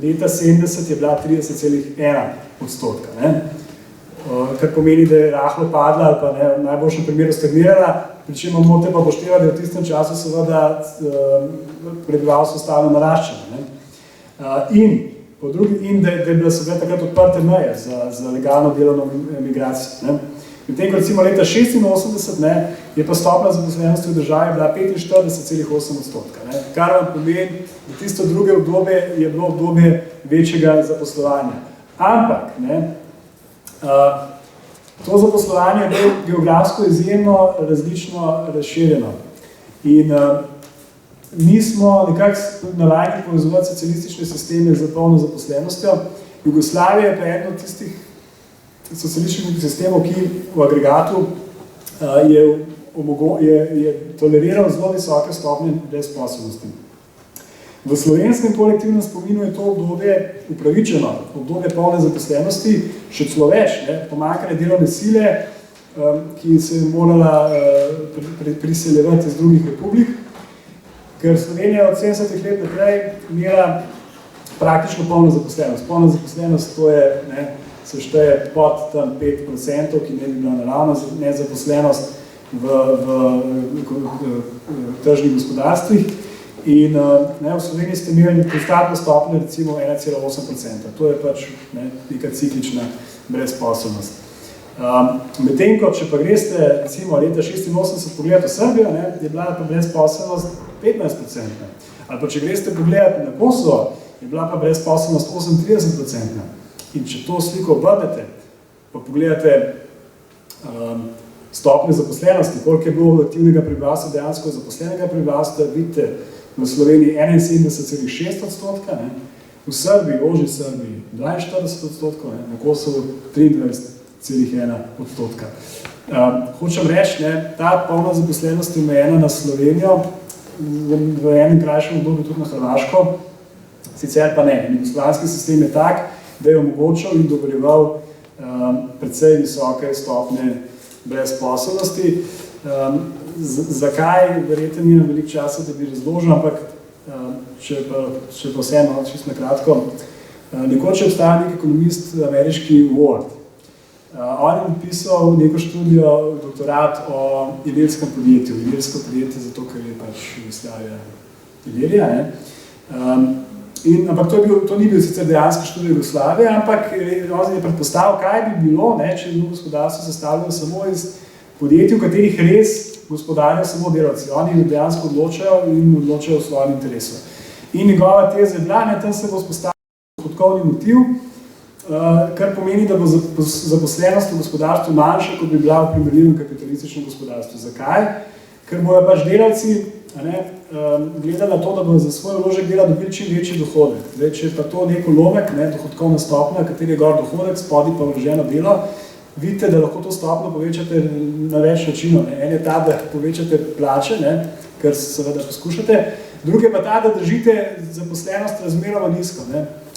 leta 70 je bila 30,1%. Kar pomeni, da je rahlo padla ali pa v najboljšem primeru stagnirala, pri čemer morate pa poštevati, da je v tistem času seveda prebivalstvo stalno naraščalo. In da je bila seveda takrat odprte meje za legalno delovno migracijo. Medtem ko recimo leta 86 je pa stopnja zaposlenosti v državi bila 45,8%, kar vam pomeni, da tisto druge obdobje je bilo obdobje večjega zaposlovanja. Ampak, to zaposlovanje je bilo geografsko izjemno različno razširjeno. In mi smo nekako navajeni povezovati socialistične sisteme z polno zaposlenostjo. Jugoslavija je pa eden od tistih socialističnih sistemov, ki v agregatu je toleriral zelo visoke stopnje brezposelnosti. V slovenskem kolektivnem spominu je to obdobje upravičeno, obdobje polne zaposlenosti, še celo več, pomanjkanje delovne sile, ki se je morala priseljevati iz drugih republik, ker Slovenija od 70 let naprej imela praktično polno zaposlenost. Polna zaposlenost to je, se šteje pod tam 5%, ki ne bi bila naravna nezaposlenost v tržnih gospodarstvih. In v Sloveniji ste imeli konstantno stopnjo recimo 1,8%. To je pač neka ciklična brezposelnost. Medtem ko, če pa greste recimo leta 86 pogledati v Srbijo, je bila pa brezposelnost 15%. Ali pa če greste pogledati na Kosovo, je bila pa brezposelnost 38%. In če to sliko obrnete, pa pogledate stopnje zaposlenosti, koliko je bilo aktivnega prebivalstva, dejansko zaposlenega prebivalstva, vidite, v Sloveniji 71,6%, v Srbiji, ožji Srbiji 42%, na Kosovu 23,1%. Hočem reči, ta polna zaposlenost je omejena na Slovenijo, v enem krajšem obdobju tudi na Hrvaško, sicer pa ne. Jugoslovanski sistem je tak, da je omogočal in dovoljeval precej visoke stopnje brezposelnosti. Zakaj, verjetno nimam veliko časa, da bi razložil, ampak če pa vseeno, čisto na kratko. Nekoč je obstajal nek ekonomist, ameriški Ward. On je napisal neko študijo, doktorat o ilírskem podjetju. Ilírsko podjetje zato, ker je pač Jugoslavija Ilírija. Ampak to ni bil sicer dejansko študij Jugoslavije, ampak on je predpostavil, kaj bi bilo, če bi gospodarstvo sestavljeno samo iz podjetij, v katerih res gospodarijo samo delavci. Oni dejansko odločajo in odločajo v svojem interesu. In njegova teza je bila, tam se bo vzpostavil dohodkovni motiv, kar pomeni, da bo zaposlenost v gospodarstvu manjša, kot bi bila v primerljivem kapitalističnem gospodarstvu. Zakaj? Ker bojo pač delavci gledali na to, da bodo za svoj vložek dela dobili čim večji dohodek. Zdaj, če je pa to neko lomek, dohodkovna stopnja, kateri je gor dohodek, spodi pa vloženo delo, vidite, da lahko to stopno povečate na več načinov. En je ta, da povečate plače, kar seveda poskušate, drugi je pa ta, da držite zaposlenost razmeroma nizko.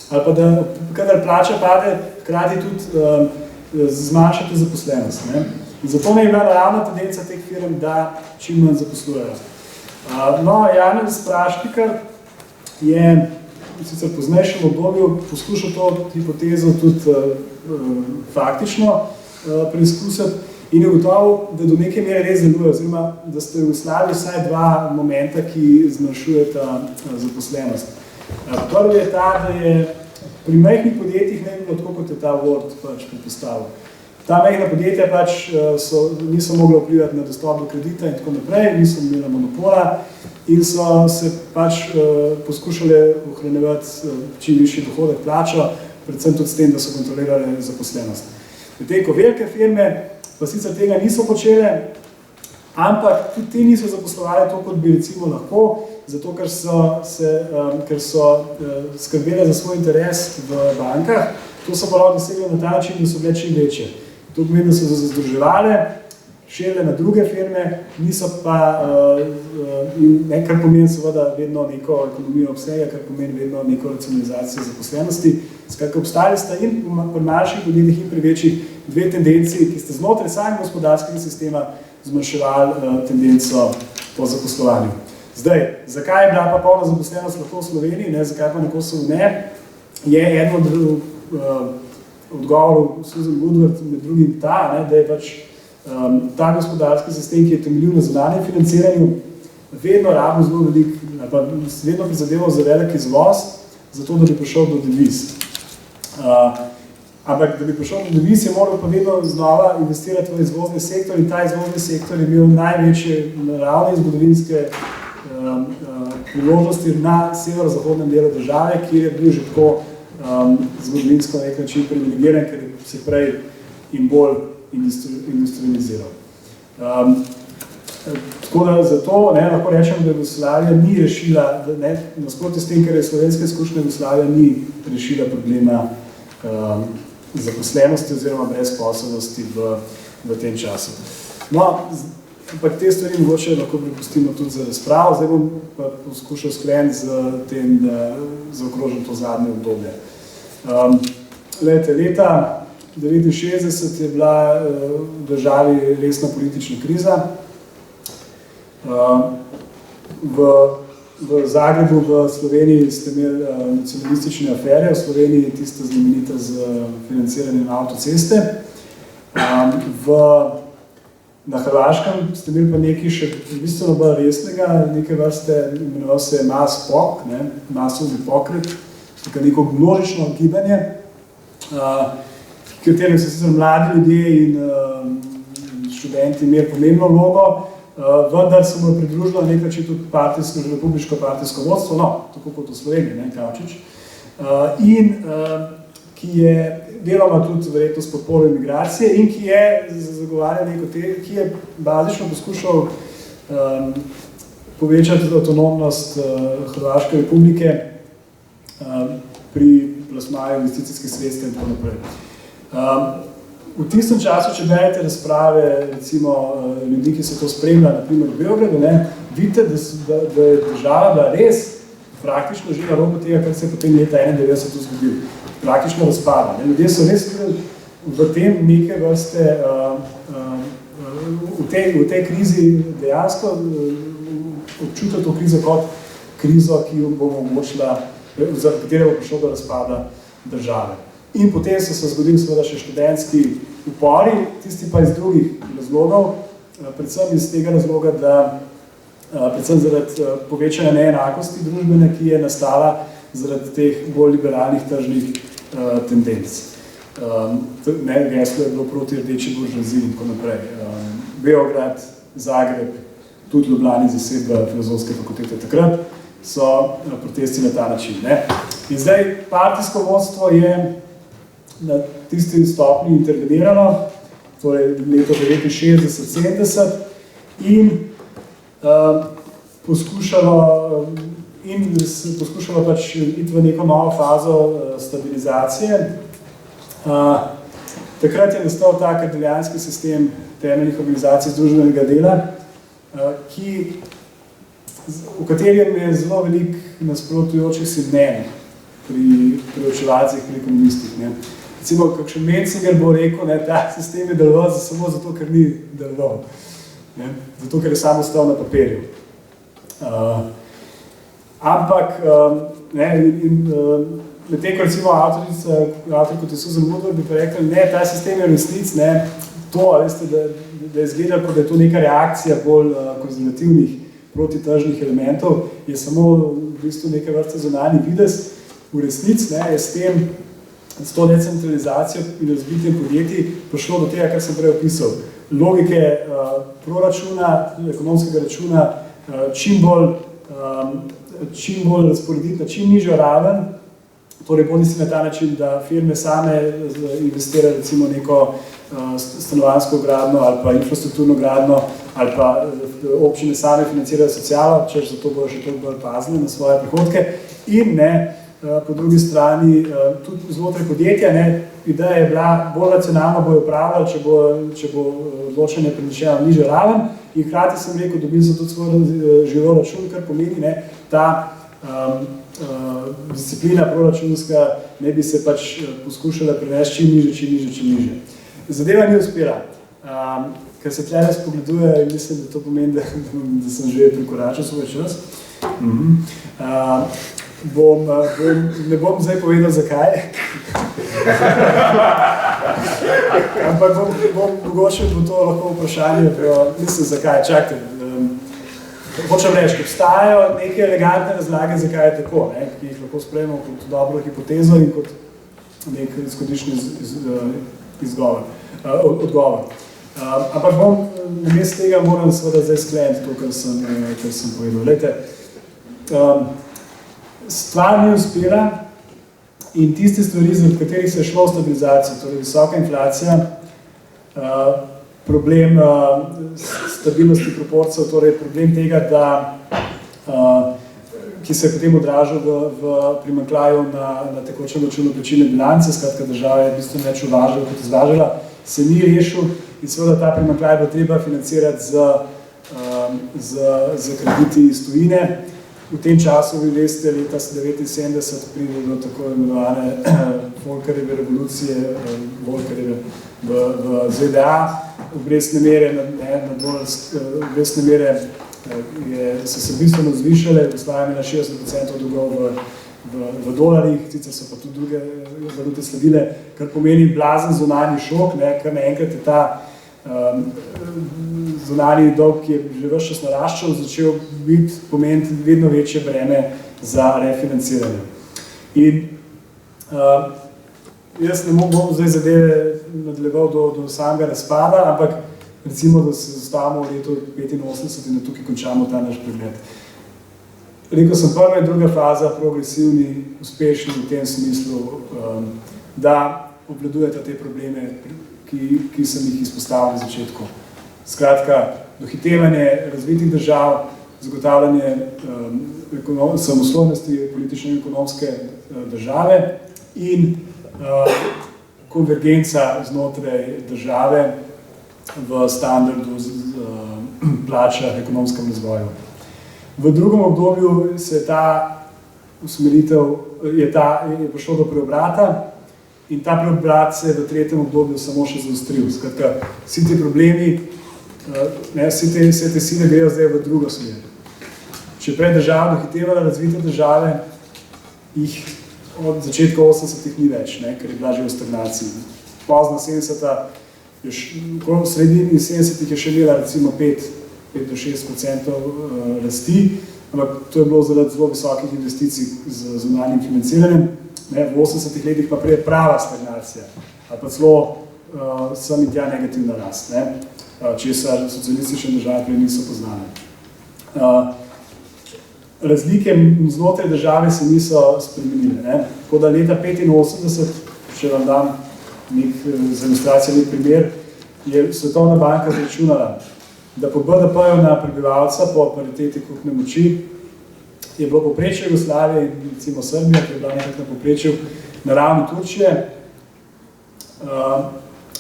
Ali pa da, kadar plača pade, hkrati tudi zmanjšate zaposlenost. In zato je bila ravna tendenca teh firm, da čim manj zaposlujejo. Janez Prašnikar je sicer v poznejšem obdobju poskušal to hipotezo tudi faktično preizkusiti in je ugotovil, da do neke mere res deluje, oziroma da ste v Jugoslaviji vsaj dva momenta, ki zmanjšujeta zaposlenost. Prvi je ta, da je pri majhnih podjetjih ne bi bilo tako, kot je ta Ward predpostavil. Ta majhna podjetja niso mogla vplivati na dostop do kredita in tako naprej, niso imela monopola in so se poskušale ohranjevati čim višji dohodek plačo, predvsem tudi s tem, da so kontrolirale zaposlenost. Medtem ko velike firme pa sicer tega niso počele, ampak tudi ti niso zaposlovali to, kot bi recimo lahko, zato ker so skrbele za svoj interes v bankah. To so pa lahko dosegli na ta način, da so bile čim večje. To pomeni, da so se združevale, širile na druge firme, niso pa, kar pomeni seveda vedno neko ekonomijo obsega, kar pomeni vedno neko racionalizacijo zaposlenosti. Skratka, obstali sta in pri manjših podjetjih in pri večjih dve tendenciji, ki ste znotraj samega gospodarskega sistema zmanjševali tendenco po zaposlovanju. Zdaj, zakaj je bila pa polna zaposlenost lahko v Sloveniji, zakaj pa na Kosovu ne, je eno od odgovorov Susan Woodward med drugim ta, da je pač ta gospodarski sistem, ki je temeljil na zunanjem financiranju, vedno rabil zelo velik, pa vedno prizadeval za velik izvoz, zato da bi prišel do deviz. Ampak, da bi prišel do deviz, je moral pa vedno znova investirati v izvozni sektor in ta izvozni sektor je imel največje naravne in zgodovinske priložnosti na severozahodnem delu države, kjer je bil že tako zgodovinsko na nek način privilegiran, ker se prej in bolj industrializiral. Tako da zato lahko rečem, da Jugoslavija ni rešila, nasprotno s tem, ker je slovenska izkušnja, Jugoslavija ni rešila problema zaposlenosti oziroma brezposelnosti v tem času. Ampak te stvari mogoče lahko prepustimo tudi za razpravo, zdaj bom pa poskušal skleniti z tem, da zaokrožim to zadnje obdobje. Leta 1969 je bila v državi resna politična kriza. V Zagrebu, v Sloveniji ste imeli nacionalistične afere, v Sloveniji tista znamenita z financiranjem avtoceste. Na Hrvaškem ste imeli pa nekaj še bistveno bolj resnega, nekaj vrste, imenoval se je MAS-POK, masovni pokret, neko množično gibanje, v katerem so sicer mladi ljudje in študenti imeli pomembno vlogo, vendar se mu je pridružilo nekaj tudi republiško partijsko vodstvo, tako kot v Sloveniji, Kavčič, in ki je deloma tudi verjetno s podporo imigracije in ki je zagovarjal ki je bazično poskušal povečati avtonomnost Hrvaške republike pri plasmaju investicijskih sredstev in tako naprej. V tistem času, če berete razprave, recimo ljudi, ki so to spremljali, naprimer v Beogradu, vidite, da je država bila res praktično že na robu tega, kar se je potem leta 1991 zgodil. Praktično razpada. Ljudje so res v tem neke vrste, v tej krizi dejansko občutili to krizo kot krizo, ki jo bo omogočila, za katero bo prišlo do razpada države. In potem so se zgodili seveda še študentski upori, tisti pa iz drugih razlogov, predvsem iz tega razloga, da predvsem zaradi povečanja neenakosti družbene, ki je nastala zaradi teh bolj liberalnih tržnih tendenc. Geslo je bilo proti rdeči buržoaziji in tako naprej. Beograd, Zagreb, tudi Ljubljani, zasedba Filozofske fakultete takrat, so protesti na ta način. In zdaj partijsko vodstvo je na tisti stopni interveniralo, torej leto 1969-70 in poskušalo pač iti v neko novo fazo stabilizacije. Takrat je nastal ta kardeljanski sistem temeljnih organizacij združenega dela, v katerem je zelo veliko nasprotujočih si mnenj pri preučevalcih, pri ekonomistih. Recimo, kakšen Mencinger bo rekel, ta sistem je deloval samo zato, ker ni deloval. Zato, ker je samo ostal na papirju. Ampak, medtem ko recimo avtor kot je Susan Woodward bi pa rekel, ta sistem je resnic, to, veste, da je izgledalo, da je to neka reakcija bolj konzervativnih protitržnih elementov, je samo v bistvu neke vrste zunanji videz. V resnic je s to decentralizacijo in razbitjem podjetij prišlo do tega, kar sem prej opisal. Logike proračuna, ekonomskega računa, čim bolj razporediti na čim nižjo raven, torej bodi si na ta način, da firme same investirajo recimo neko stanovanjsko gradnjo ali pa infrastrukturno gradnjo ali pa občine same financirajo socialo, če zato bodo še toliko bolj pazili na svoje prihodke in po drugi strani tudi znotraj podjetja, ideja je bila bolj racionalno bojo upravljali, če bo odločanje prenešeno na nižjo raven in hkrati sem rekel, dobili so tudi svoj živo račun, kar pomeni, ta disciplina proračunska ne bi se pač poskušala prenesti čim nižje. Zadeva ni uspela. Ker se tle spogleduje, mislim, da to pomeni, da sem že prekoračil svoj čas. Ne bom zdaj povedal, zakaj. Ampak mogoče bo to lahko vprašanje, mislim, zakaj, čakajte. Hočem reči, obstajajo neke elegantne razlage, zakaj je tako, ki jih lahko sprejmemo kot dobro hipotezo in kot nek izhodiščni odgovor. Ampak namesto tega moram seveda zdaj skleniti to, kar sem povedal. Glejte, stvar ni uspela in tiste stvari, zaradi katerih se je šlo v stabilizacijo, torej visoka inflacija, problem stabilnosti proporcev, torej problem tega, ki se je potem odražal v primanjkljaju na tekočem računu plačilne bilance, skratka država je bistveno več uvažala kot izvažala, se ni rešil in seveda ta primanjkljaj bo treba financirati z krediti iz tujine. V tem času, vi veste, leta 1979 pride do tako imenovane Volckerjeve revolucije, Volckerjeve v ZDA, obrestne mere so se bistveno zvišale, Jugoslavija imela 60% dolgov v dolarjih, sicer so pa tudi druge valute sledile, kar pomeni blazen zunanji šok, kar naenkrat je ta zunanji dolg, ki je že ves čas naraščal, začel pomeniti vedno večje breme za refinanciranje. In jaz ne bom zdaj zadeve nadaljeval do samega razpada, ampak recimo, da se zastavimo v letu 85 in da tukaj končamo ta naš pregled. Rekel sem, prva in druga faza progresivni, uspešni v tem smislu, da obvladujeta te probleme, ki sem jih izpostavil na začetku. Skratka, dohitevanje razvitih držav, zagotavljanje samostojnosti politične in ekonomske države in konvergenca znotraj države v standardu plača ekonomskem razvoju. V drugem obdobju se ta usmeritev, je prišlo do preobrata in ta preobrat se je v tretjem obdobju samo še zaostril. Skratka, vsi ti problemi, vse te sile grejo zdaj v drugo smer. Če prej država dohitevala razvite države, jih od začetka 80-ih ni več, ker je bila že v stagnaciji. Pozna 70-ta, v sredini 70-ih je še imela recimo 5-6% rasti, ampak to je bilo zaradi zelo visokih investicij z zunanjim financiranjem. V 80-ih letih pa prej prava stagnacija, ali pa celo sem in tja negativna rast, česar socialistične države prej niso poznane. Razlike znotraj države se niso spremenile. Tako da leta 1985, če vam dam za ilustracijo nek primer, je Svetovna banka zračunala, da po BDP-ju na prebivalca, po pariteti kupne moči, je bilo povprečje Jugoslavije in recimo Srbija, ki je bila nekaj na povprečju na ravni Turčije,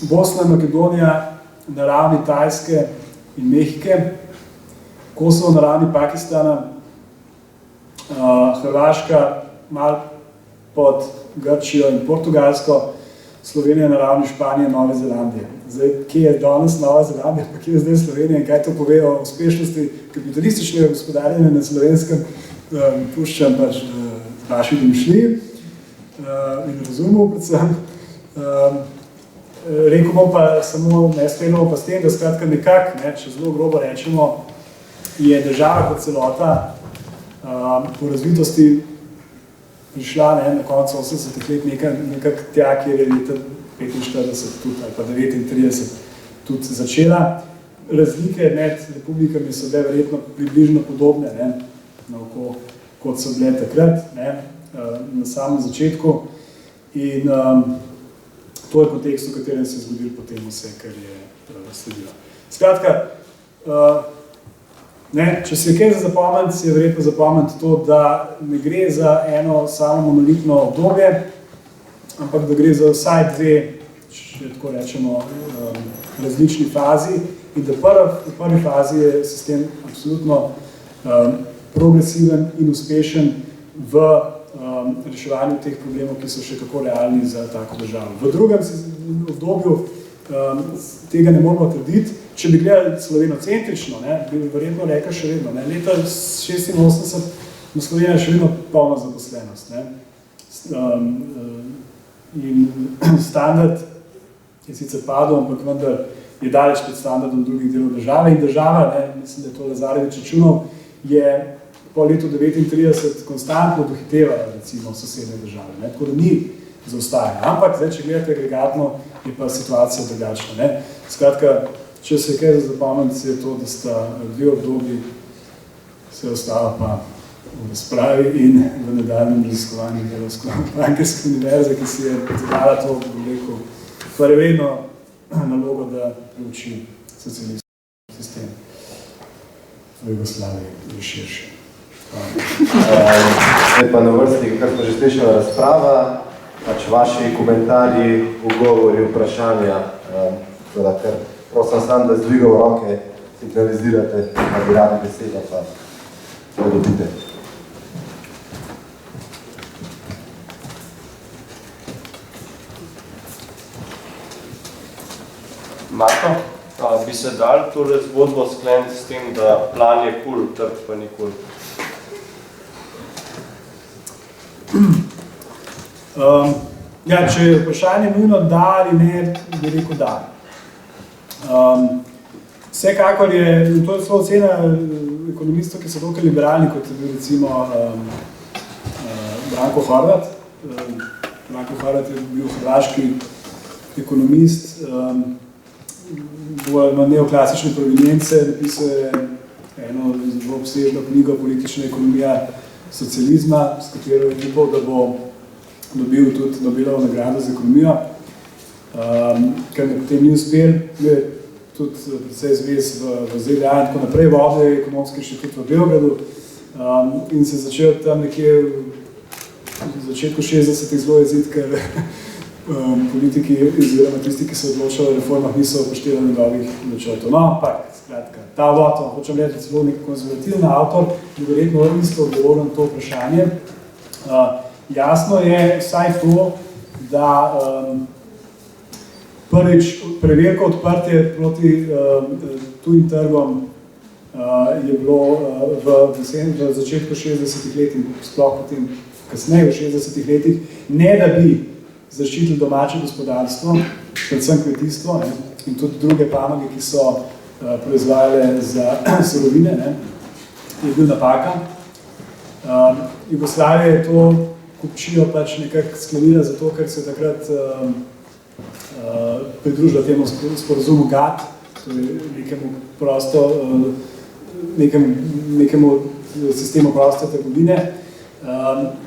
Bosna in Makedonija na ravni Tajske in Mehike, Kosovo na ravni Pakistana, Hrvaška malo pod Grčijo in Portugalsko, Slovenija na ravni Španije in Nove Zelandije. Zdaj, kje je danes Nova Zelandija, pa kje je zdaj Slovenija in kaj to pove o uspešnosti kapitalističnega gospodarjenja na Slovenskem, puščam pač vaši domišljiji in razumu predvsem. Rekel bom pa samo, sklenemo pa s tem, da skratka nekak, če zelo grobo rečemo, je država kot celota po razvitosti prišla na koncu 80-ih let nekak tja, kjer je leta 45 tudi, ali pa 39 tudi začela. Razlike med republikami so bile verjetno približno podobne, kot so bile takrat, na samem začetku. In to je kontekst, v katerem se je zgodilo potem vse, kar je sledilo. Skratka, če se je kaj za zapomniti, je verjetno zapomniti to, da ne gre za eno samo monolitno obdobje, ampak da gre za vsaj dve, če tako rečemo, različni fazi in da v prvi fazi je sistem absolutno progresiven in uspešen v reševanju teh problemov, ki so še kako realni za tako državo. V drugem obdobju tega ne moramo trditi. Če bi gledali slovenocentrično, bi verjetno rekel še vedno. Leta 86 na Slovenija še vedno polna zaposlenost. In standard je sicer padel, ampak vendar je daleč pred standardom drugih delov države. In država, mislim, da je to Lazarevič računal, je po letu 1939 konstantno dohitevala recimo sosednje države. Tako da ni zaostajala. Ampak, če gledate agregatno, je pa situacija drugačna. Skratka, če se je kaj za zapomniti, je to, da sta dve obdobji, vse ostalo pa v razpravi in v nadaljnem raziskovanju Delavsko-Bankarske univerze, ki si je zadala to, kar je vedno nalogo, da preuči socialistični sistem v Jugoslaviji in širše. Zdaj pa na vrsti, kar smo že slišali, razprava, vaši komentarji, ugovori, vprašanja, ker prosim sam, da zdvigam roke, signalizirate, da bi radi besedo, pa to dobite. Marko, bi se dal torej zgodbo skleniti s tem, da plan je kul, trg pa ni kul? Če je vprašanje nujno da ali ne, bi rekel da. Vsekakor je, in to je celo ocena ekonomistov, ki so dokaj liberalni, kot je bil recimo Branko Horvat. Branko Horvat je bil hrvaški ekonomist, ima neoklasične provenience, napisal je eno zelo obsežno knjigo Politična ekonomija socializma, s katero je upal, da bo dobil tudi Nobelovo nagrado za ekonomijo. ker mu potem ni uspel, je tudi precej zvez v ZDA in tako naprej, vodil je ekonomski inštitut v Beogradu in se začel tam nekje v začetku 60-ih zelo jeziti, ker politiki oziroma tisti, ki so odločali o reformah, niso upoštevali njegovih načrtov. No, ampak, skratka, ta vod, hočem reči, celo nek konzervativni avtor, je verjetno isto odgovoren to vprašanje. Jasno je vsaj to, da prvič preveliko odprtje proti tujim trgom je bilo v začetku 60-ih let in sploh potem kasneje v 60-ih letih, ne da bi zaščitili domače gospodarstvo, predvsem kmetijstvo in tudi druge panoge, ki so proizvajale za surovine, je bil napaka. Jugoslavija je to kupčijo pač nekako sklenila zato, ker se takrat pridružila temu sporazumu GATT, torej nekemu sistemu proste trgovine,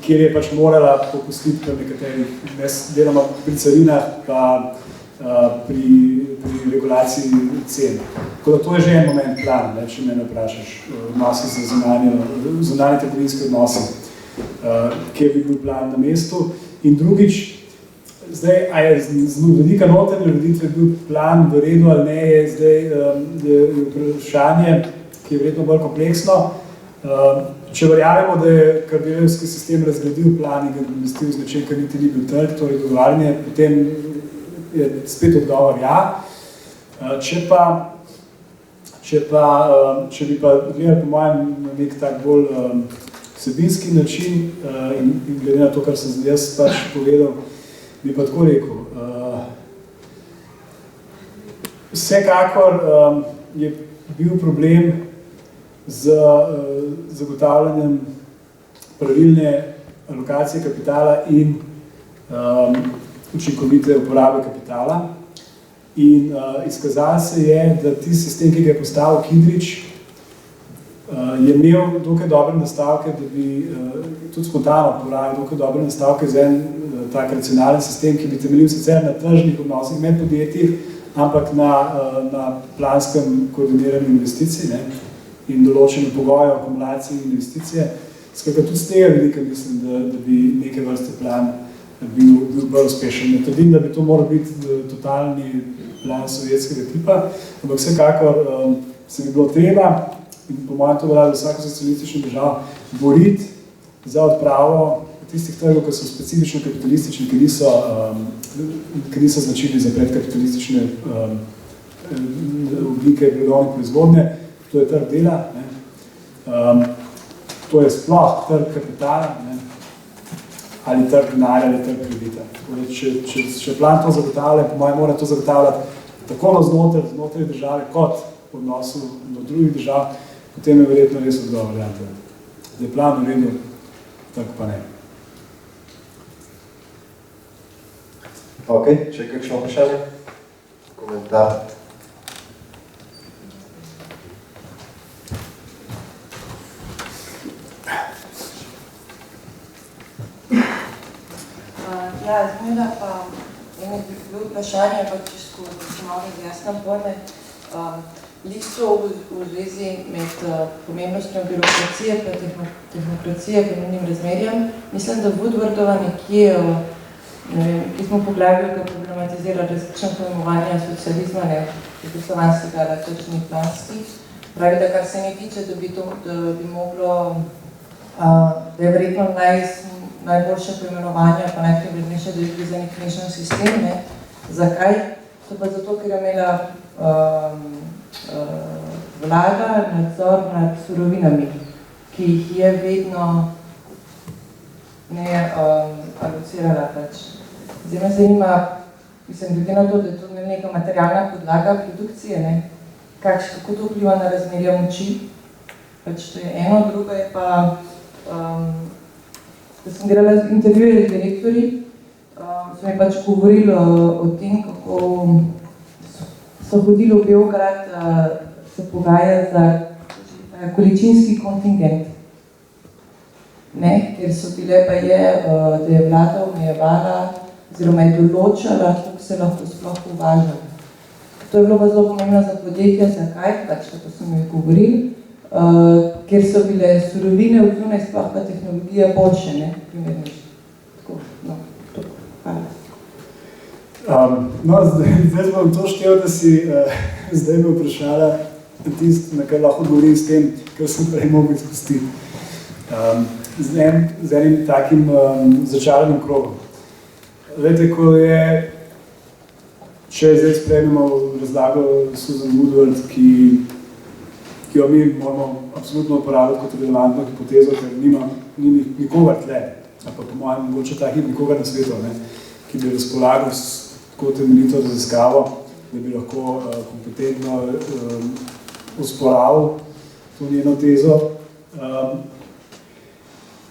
kjer je pač morala popustiti pri nekaterih deloma pri carinah, pa pri regulaciji cen. Tako da to je že en moment plan, če me vprašaš, odnosi za zunanje trgovinske odnose, kjer bi bil plan na mestu. In drugič, zdaj, a je z velika notranja ureditve bil plan v redu ali ne, je zdaj vprašanje, ki je verjetno bolj kompleksno. Če verjamemo, da je Kardeljevski sistem razgradil plan in ga investil z nečem, kar niti ni bil trg, torej dogovarjanje, potem je spet odgovor ja. Če bi pa gledali po mojem na nek tak bolj vsebinski način in glede na to, kar sem jaz pač povedal, bi pa tako rekel. Vsekakor je bil problem z zagotavljanjem pravilne alokacije kapitala in učinkovite uporabe kapitala. In izkazalo se je, da tisti sistem, ki ga je postavil Kidrič, je imel dokaj dobre nastavke, da bi tudi spontano poravil dokaj dobre nastavke za en tak racionalen sistem, ki bi temeljil sicer na tržnih odnosih med podjetji, ampak na planskem koordiniranju investicij in določenem pogoju akumulacije in investicije. Skratka, tudi z tega vidika mislim, da bi neke vrste plan bil bolj uspešen. Ne trdim, da bi to moral biti totalni plan sovjetskega tipa, ampak vsekakor se bi bilo treba, in po mojem to velja za vsako socialistično državo, boriti za odpravo tistih trgov, ki so specifično kapitalistični, ki niso značilni za predkapitalistične oblike blagovne proizvodnje. To je trg dela, to je sploh trg kapitala, ali trg denarja, ali trg kredita. Če plan to zagotavlja, po mojem mora to zagotavljati tako znotraj države, kot v odnosu do drugih držav, potem je verjetno res odgovor varianta. Da je plan v redu, tako pa ne. Ok, če je kakšno vprašanje? Komentar? Ja, zmeda pa eno bi bilo vprašanje, pa čisto malo razjasnem pojme. Listo v zvezi med pomembnostjo birokracije pa tehnokracije pomembnim razmerjem. Mislim, da Woodwardova nekje, ki smo poglavili, ko problematizira različno pojmovanje socializma, jugoslovanskega ali točnih planskih. Pravi, da kar se ne tiče, da bi moglo, da je verjetno najboljše poimenovanje, pa najprimernejše, da je bil za nek mešan sistem. Zakaj? To pa zato, ker je imela vlada nadzor nad surovinami, ki jih je vedno alocirala. Zdaj me zanima, mislim, glede na to, da je to neka materialna podlaga produkcije, kako to vpliva na razmerje moči. To je eno, drugo je pa, ko sem delala intervjuje z direktorji, so mi pač govorili o tem, kako so hodili v Beograd se pogajati za količinski kontingent. Ker so bile pa da je vlada omejevala oziroma je določala, koliko se lahko sploh uvaža. To je bilo pa zelo pomembno za podjetja, zakaj, pač tako smo jih govorili, ker so bile surovine v zunaj, sploh pa tehnologija boljše, ne, primernejše. Tako, no, to, hvala. No, zdaj bom to štel, da si zdaj me vprašala tisto, na kar lahko odgovorim s tem, kar sem prej mogel izpustiti. Z enim takim začaranim krogom. Vete, ko je, če zdaj spremljamo razlago Susan Woodward, ki jo mi moramo absolutno uporabiti kot relevantno hipotezo, ker ni nikogar tle, pa po mojem mogoče ta hip nikogar na svetu, ne, ki bi razpolagal s tako temeljito raziskavo, da bi lahko kompetentno osporavil to njeno tezo.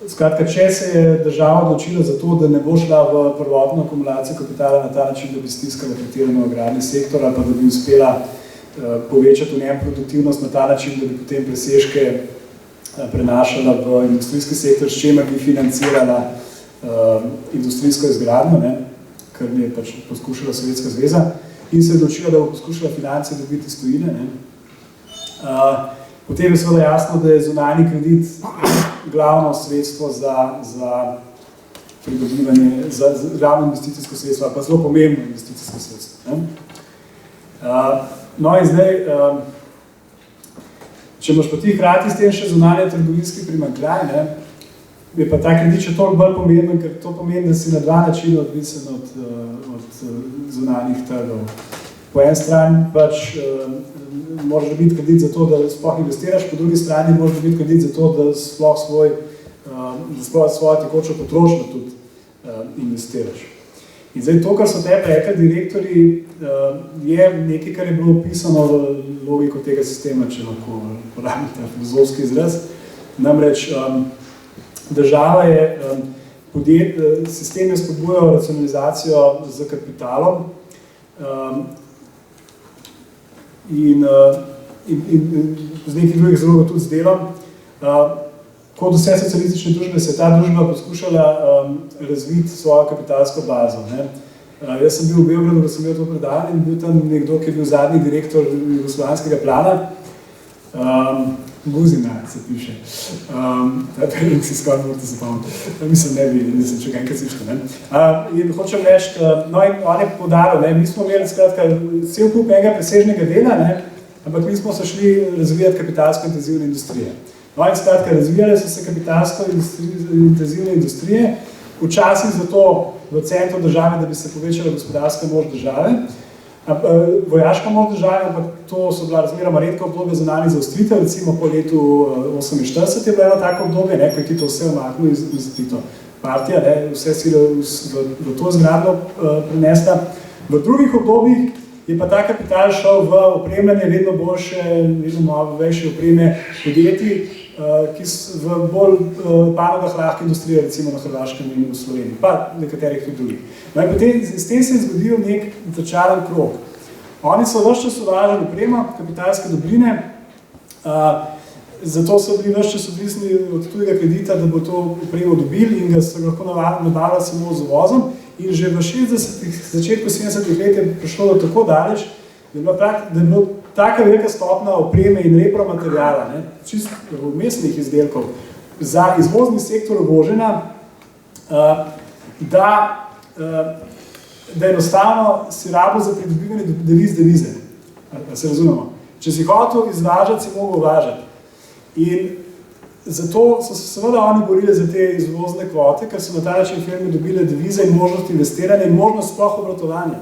Skratka, če se je država odločila za to, da ne bo šla v prvotno akumulacijo kapitala na ta način, da bi stiskala pretirano agrarni sektor ali pa da bi uspela povečati v njem produktivnost na ta način, da bi potem presežke prenašala v industrijski sektor, s čemer bi financirala industrijsko izgradnjo, ne, kar je pač poskušala Sovjetska zveza, in se je odločila, da bo poskušala finance dobiti iz tujine. Potem je seveda jasno, da je zunanji kredit glavno sredstvo za pridobivanje, za glavno investicijsko sredstvo, pa zelo pomembno investicijsko sredstvo. No in zdaj, če imaš pa ti hkrati s tem še zunanje trgovinski primanjkljaj, je pa ta kredit še toliko bolj pomemben, ker to pomeni, da si na dva načina odvisen od zunanjih trgov. Po eni strani pač moraš dobiti kredit za to, da sploh investiraš, po drugi strani moraš dobiti kredit za to, da sploh svojo tekočo potrošnjo tudi investiraš. In zdaj to, kar so tebi rekli direktorji, je nekaj, kar je bilo opisano v logiko tega sistema, če lahko uporabim ta filozofski izraz. Namreč država je, sistem je spodbujal racionalizacijo z kapitalom in z nekih drugih zelo tudi z delom. Kot vse socialistične družbe se je ta družba poskušala razviti svojo kapitalsko bazo. Ne. Jaz sem bil v Beogradu, ko sem bil to predavanje in bil tam nekdo, ki je bil zadnji direktor jugoslovanskega plana. Guzina se piše. Ta predlog si skoraj morate zapomniti. Mislim, ne bi, nisem če enkrat slišal. In hočem reči, no in on je podaril, mi smo imeli skratka cel kup enega presežnega dela, ampak mi smo se šli razvijati kapitalsko intenzivne industrije. No in skratka, razvijale so se kapitalsko intenzivne industrije, včasih zato v centru države, da bi se povečala gospodarska moč države, vojaška moč države, ampak to so bila razmeroma redka obdobja zunanjih zaostritev, recimo po letu 1948 je bilo eno tako obdobje, ko je Tito vse omaknil iz Tito partija, vse sile v to zgradbo prenesla. V drugih obdobjih je pa ta kapital šel v opremljanje vedno boljše, vedno novejše opreme podjetij, ki so v bolj panogah lahke industrije, recimo na Hrvaškem in v Sloveniji, pa nekaterih tudi drugih. No in potem s tem se je zgodil nek začaran krog. Oni so ves čas uvažali opremo, kapitalske dobrine, zato so bili ves čas odvisni od tujega kredita, da bo to opremo dobili in ga so lahko nabavljali samo z uvozom. In že v 60-ih, začetku 70-ih let je prišlo do tako daleč, da je bilo taka velika stopna opreme in repromateriala, čist vmesnih izdelkov, za izvozni sektor uvožena, da enostavno si rabo za pridobivanje devize. Da se razumemo. Če si hotel izvažati, si mogel uvažati. In zato so se seveda oni borili za te izvozne kvote, ker so na ta način firme dobile devize in možnost investiranja in možnost sploh obratovanja.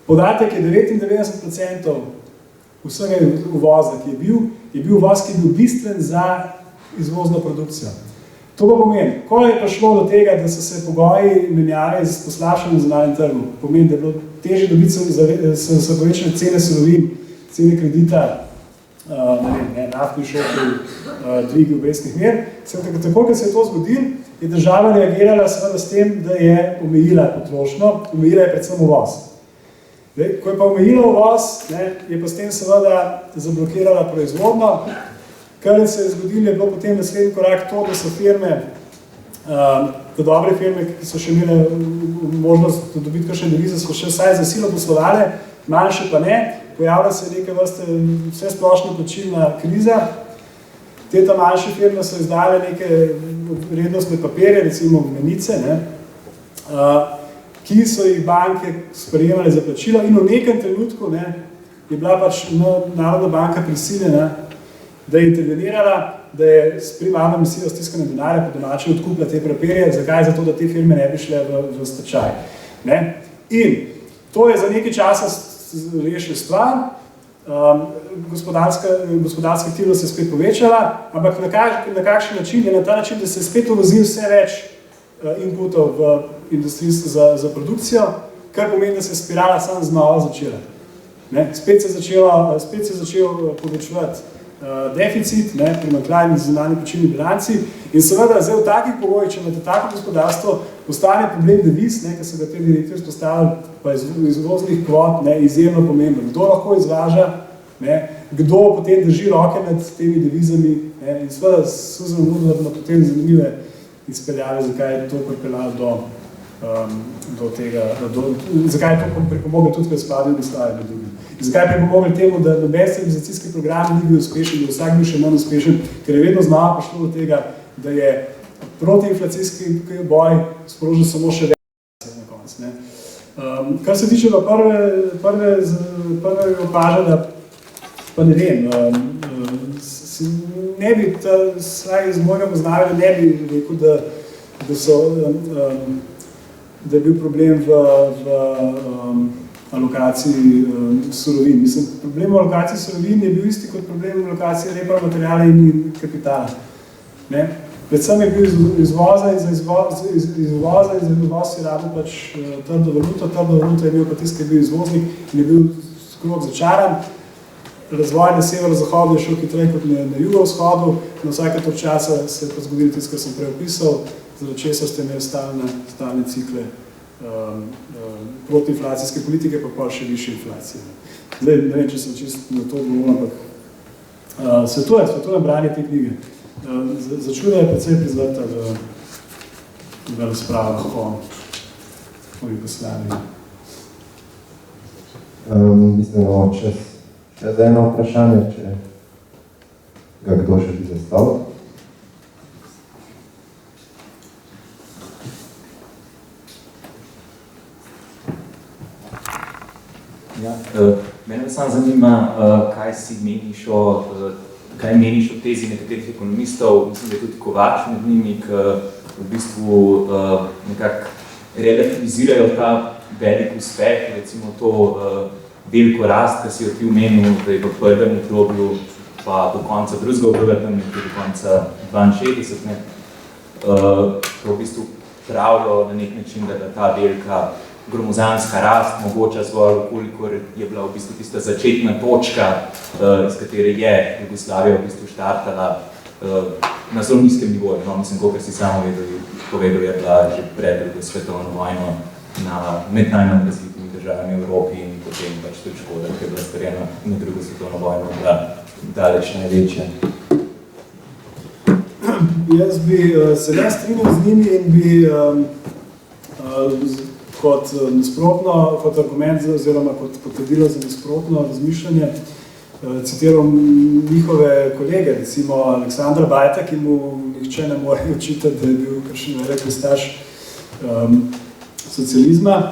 Podatek je 99% vsega uvoza, ki je bil uvoz, ki je bil bistven za izvozno produkcijo. To pa pomeni, ko je prišlo do tega, da so se pogoji menjave z poslabšanjem zunanjem trgu, pomeni, da je bilo težje dobiti, so povečane cene surovin, cene kredita, naftni šoki, dvigi obrestnih mer. Tako, ko se je to zgodilo, je država reagirala seveda s tem, da je omejila potrošnjo, omejila je predvsem uvoz. Ko je pa omejila uvoz, je pa s tem seveda zablokirala proizvodnjo. Kar se je zgodilo, je bilo potem naslednji korak to, da so firme da dobre firme, ki so še imele možnost dobiti kakšne devize, so še vsaj za silo poslovale, manjše pa ne. Pojavlja se neke vrste vse splošna plačilna kriza. Te ta manjše firme so izdale neke vrednostne papirje, recimo menice, ki so jih banke sprejemale za plačilo in v nekem trenutku je bila pač Narodna banka prisiljena, da je intervenirala, da je s primarno misijo stiskanja denarja po domače odkupila te papirje. Zakaj? Zato, da te firme ne bi šle v stečaj. In to je za nekaj časa rešila stvar, gospodarska aktivnost se je spet povečala, ampak na kakšen način? Je na ta način, da se je spet uvozil vse več inputov v industrijsko za produkcijo, kar pomeni, da se je spirala samo znova začela. Spet se je začel povečevati deficit, primanjkljaj in zunanji plačilni bilanci in seveda zdaj v takih pogojih, če imate tako gospodarstvo, postane problem deviz, ki so ga te direktorji spostavili, pa izvoznih kvot, izjemno pomemben. Kdo lahko izvaža, kdo potem drži roke nad temi devizami in seveda Susan Wood ima potem zanimive izpeljave, zakaj je to pripeljalo do tega, zakaj je to pripomoglo tudi k razpadu Jugoslavije med drugim. In zakaj je pripomoglo temu, da noben stabilizacijski program ni bil uspešen, da vsak bil še manj uspešen, ker je vedno znova prišlo do tega, da je protiinflacijski boj sprožil samo še več na konec. Kar se tiče prve opažanja, pa ne vem, ne bi, saj iz mojega poznavanja ne bi rekel, da je bil problem v alokaciji surovin. Mislim, problem v alokaciji surovin je bil isti kot problem v alokaciji repromateriala in kapitala. Predvsem je bil izvoza in za izvoz si rabil pač trdo valuto je bil pa tist, ki je bil izvoznik in je bil krog začaran. Razvoj na severozahodu je šel hitreje kot na jugovzhodu, na vsake toliko časa se je pa zgodilo tisto, kar sem prej opisal, zaradi česar ste imeli stalne cikle protiinflacijske politike, pa še više inflacije. Zdaj, ne vem, če sem čisto na to govoril, ampak svetujem branje te knjige. Začuda je precej prizvrta v razpravah o Jugoslaviji. Mislim, čez eno vprašanje, če ga kdo želi zastaviti. Mene samo zanima, kaj meniš o tezi nekaterih ekonomistov, mislim, da je tudi Kovač med njimi, ki v bistvu nekako relativizirajo ta velik uspeh, recimo to veliko rast, ki si jo ti omenil, da je v prvem obdobju pa do konca drugega obdobja, tam nekaj do konca 62, to v bistvu pravijo na nek način, da ta velika gromozanska rast mogoča zgolj, kolikor je bila v bistvu tista začetna točka, iz katere je Jugoslavija v bistvu štartala na zelo nizkem nivoju. No, mislim, kakor si samo povedal, je bila že pred drugo svetovno vojno med najmanj razvitimi državami v Evropi in potem pač tudi škoda, ki je bila storjena na drugo svetovno vojno, bila daleč največja. Jaz bi se ne strinjal z njimi in bi kot argument oziroma kot potrdilo za nasprotno razmišljanje citiral njihove kolege, recimo Aleksandra Bajta, ki mu nihče ne more očitati, da je bil kakšen velik pristaš socializma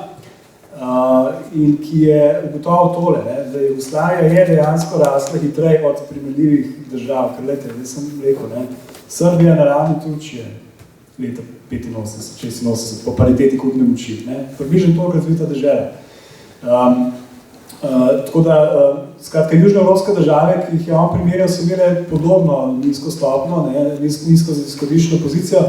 in ki je ugotovil tole, da Jugoslavija je dejansko rasla hitreje od primerljivih držav, ker lete, jaz sem rekel, Srbija na ravni Turčije leta 85, 86, po pariteti kupne moči. Približno toliko razvita dežela. Tako da, skratka, južnoevropske države, ki jih je on primerjal, so imele podobno nizko stopno, nizko izhodiščno pozicijo,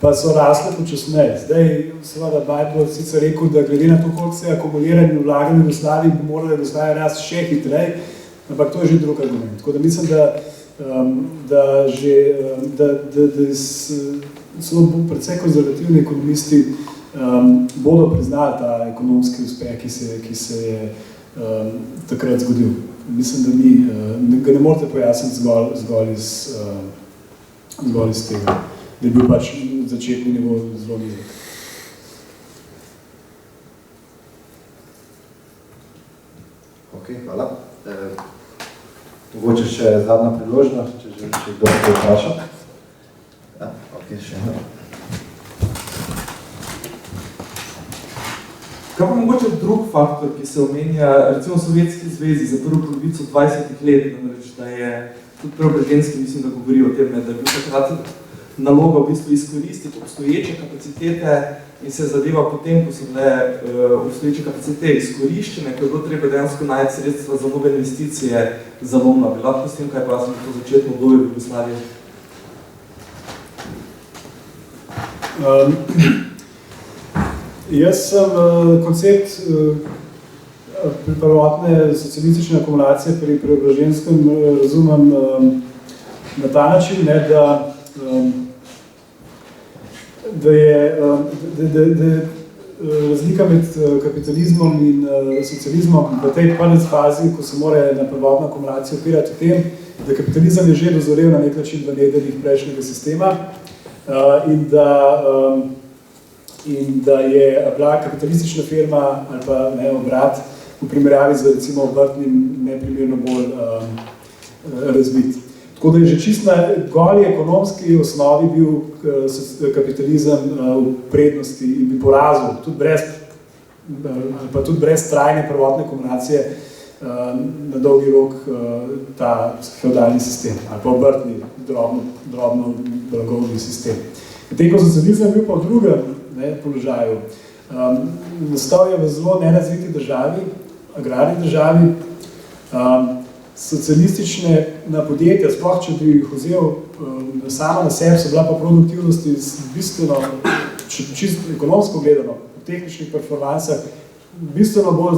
pa so rasle počasneje. Zdaj, seveda, Bajt bo sicer rekel, da glede na to, koliko se je akumuliran in vlagan v Jugoslaviji, bi morala Jugoslavija rasti še hitreje, ampak to je že drug argument. Tako da mislim, da so predvsej konzervativni ekonomisti bodo priznali ta ekonomski uspeh, ki se je takrat zgodil. Mislim, da ga ne morate pojasniti zgolj iz tega. da je bil pač začetni nivo zelo nizek. Ok, hvala. Mogoče še zadnja priložnost, če želi še kdo se vprašati. Ja, ok, še eno. Kaj pa mogoče drug faktor, ki se omenja, recimo v Sovjetski zvezi za prvo polovico 20 let, namreč, da je tudi Preobrazhenski, mislim, da govori o tem, da je bil takrat naloga v bistvu izkoristiti obstoječe kapacitete in se zadeva potem, ko so bile obstoječe kapacitete izkoriščene, ko je bilo treba dejansko najti sredstva za nove investicije zalomna. Bi lahko s tem, kaj pa sem to začetno obdobje v Jugoslaviji? Jaz sem koncept prvotne socialistične akumulacije pri Preobrazhenskem razumem na ta način, ne, da je razlika med kapitalizmom in socializmom v tej prvi fazi, ko se mora na prvotno akumulacijo opirati v tem, da kapitalizem je že dozorel na nek način v nedeljih prejšnjega sistema in da je bila kapitalistična firma ali pa ne, obrat v primerjavi z recimo obrtnim neprimerno bolj razvit. Tako da je že čist na goli ekonomski osnovi bil kapitalizem v prednosti in bi porazil, tudi brez trajne prvotne kombinacije na dolgi rok ta feudalni sistem ali pa obrtni, drobno blagovni sistem. Medtem ko socializem bil pa v drugem položaju. Nastal je v zelo nerazviti državi, agrarni državi, socialistične podjetja, sploh če bi jih vzel sama na sebi, so bila pa produktivnosti bistveno, čisto ekonomsko gledano, v tehničnih performansah, bistveno bolj,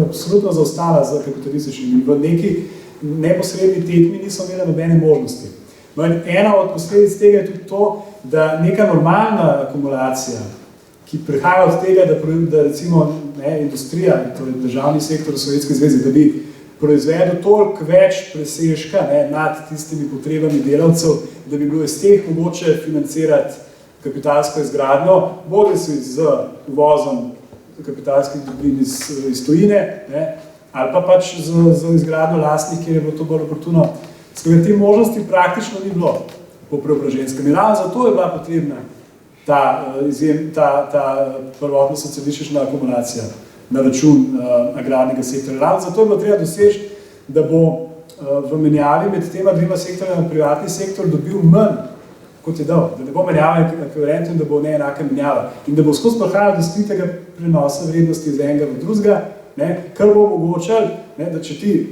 absolutno zaostala za kapitalističnimi. V neki neposredni tekmi niso imeli nobene možnosti. Ena od posledic tega je tudi to, da neka normalna akumulacija, ki prihaja od tega, da recimo industrija, torej državni sektor v Sovjetski zvezi, da bi proizvedel toliko več presežka nad tistimi potrebami delavcev, da bi bilo iz teh mogoče financirati kapitalsko izgradnjo, bodisi z uvozom kapitalskih dobrin iz tujine, ali pa pač z izgradnjo lastnih, kjer je bilo to bolj oportuno. Skratka, te možnosti praktično ni bilo po Preobrazhenskem. In ravno zato je bila potrebna ta prvotna socialistična akumulacija na račun agrarnega sektorja. Ravno zato je bilo treba doseči, da bo v menjavi med tema dvema sektorjama privatni sektor dobil manj, kot je dal. Da ne bo menjava ekvivalentno in da bo neenaka menjava. In da bo skozi prihajalo do skritega prenosa vrednosti iz enega v drugega, kar bo omogočalo, da če ti,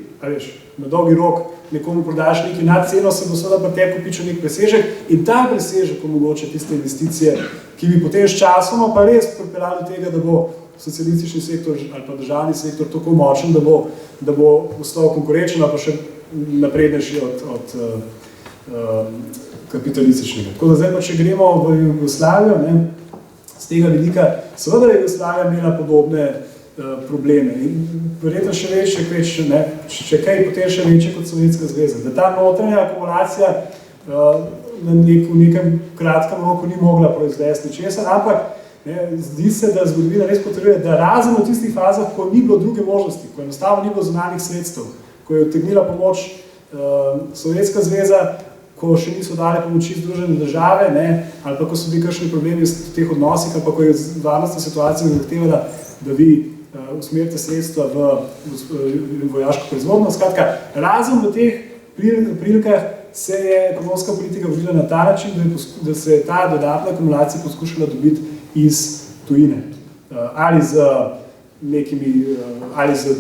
na dolgi rok nekomu prodaš nekaj nad ceno, se bo seveda pri tebi kupičil nek presežek in ta presežek omogoča tiste investicije, ki bi potem s časoma pa res pripeljali do tega, da bo socialistični sektor ali pa državni sektor tako močen, da bo postal konkurenčen ali pa še naprednejši od kapitalističnega. Tako da zdaj pa, če gremo v Jugoslavijo, z tega vidika, seveda je Jugoslavija imela podobne probleme in verjetno še večje, še kaj potem še večje kot Sovjetska zveza. Da ta notranja akumulacija v nekem kratkem roku ni mogla proizvesti ničesar, ampak zdi se, da zgodovina res potrebuje, da razen v tistih fazah, ko ni bilo druge možnosti, ko enostavno ni bilo zunanjih sredstev, ko je odtegnila pomoč Sovjetska zveza, ko še niso dali pomoči Združene države, ali pa ko so bili kakšni problemi v teh odnosih, ali pa ko je varnostna situacija zahtevala, da vi usmerite sredstva v vojaško proizvodnjo. Skratka, razen v teh prilikah se je ekonomska politika vodila na ta način, da se je ta dodatna akumulacija poskušala dobiti iz tujine. Ali z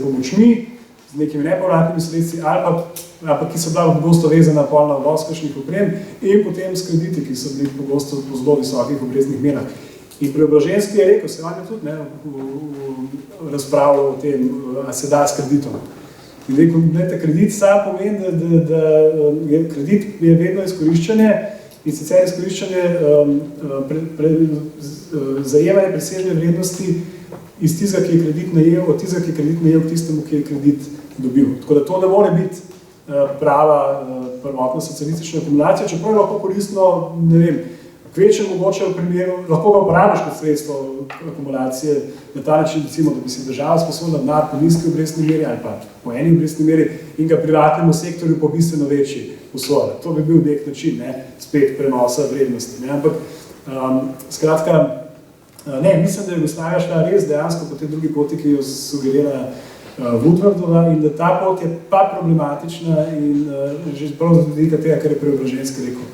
pomočmi, z nekimi nepovratnimi sredstvi, ali pa ki so bila pogosto vezana na uvoz kakšnih oprem in potem s krediti, ki so bili pogosto po zelo visokih obrestnih merah. In Preobrazhenski je rekel, se vam je tudi v razpravljal o tem, a se da s kreditom. In rekel, da kredit sam pomeni, da kredit je vedno izkoriščanje in sicer izkoriščanje zajemanje presežne vrednosti iz tistega, ki je kredit najel, od tistega, ki je kredit najel, k tistemu, ki je kredit dobil. Tako da to ne more biti prava prvotna socialistična akumulacija, čeprav je lahko koristno, kvečem mogoče v primeru, lahko ga uporabiš kot sredstvo akumulacije na ta način, recimo, da bi si država sposobila denar po nizki obrestni meri ali pa po eni obrestni meri in ga privatnemu sektorju po bistveno večji posojala. To bi bil nek način, spet prenosa vrednosti. Ampak, skratka, mislim, da je Jugoslavija šla res dejansko po tej drugi poti, ki jo sugerira Woodwardova in da ta pot je pa problematična in že prav zaradi tega, kar je Preobrazhenski rekel.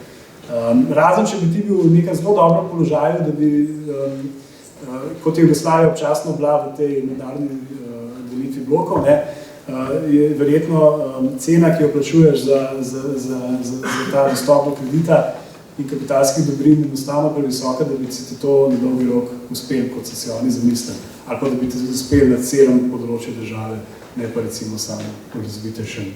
Razen, če bi ti bil v nekem zelo dobrem položaju, da bi, kot je Jugoslavija občasno bila v tej mednarodni delitvi blokov, je verjetno cena, ki jo plačuješ za ta dostop do kredita in kapitalskih dobrin enostavno previsoka, da bi ti to na dolgi rok uspel, kot so si oni zamislili. Ali pa da bi ti uspel na celem področju države, ne pa recimo samo v razvitejšem.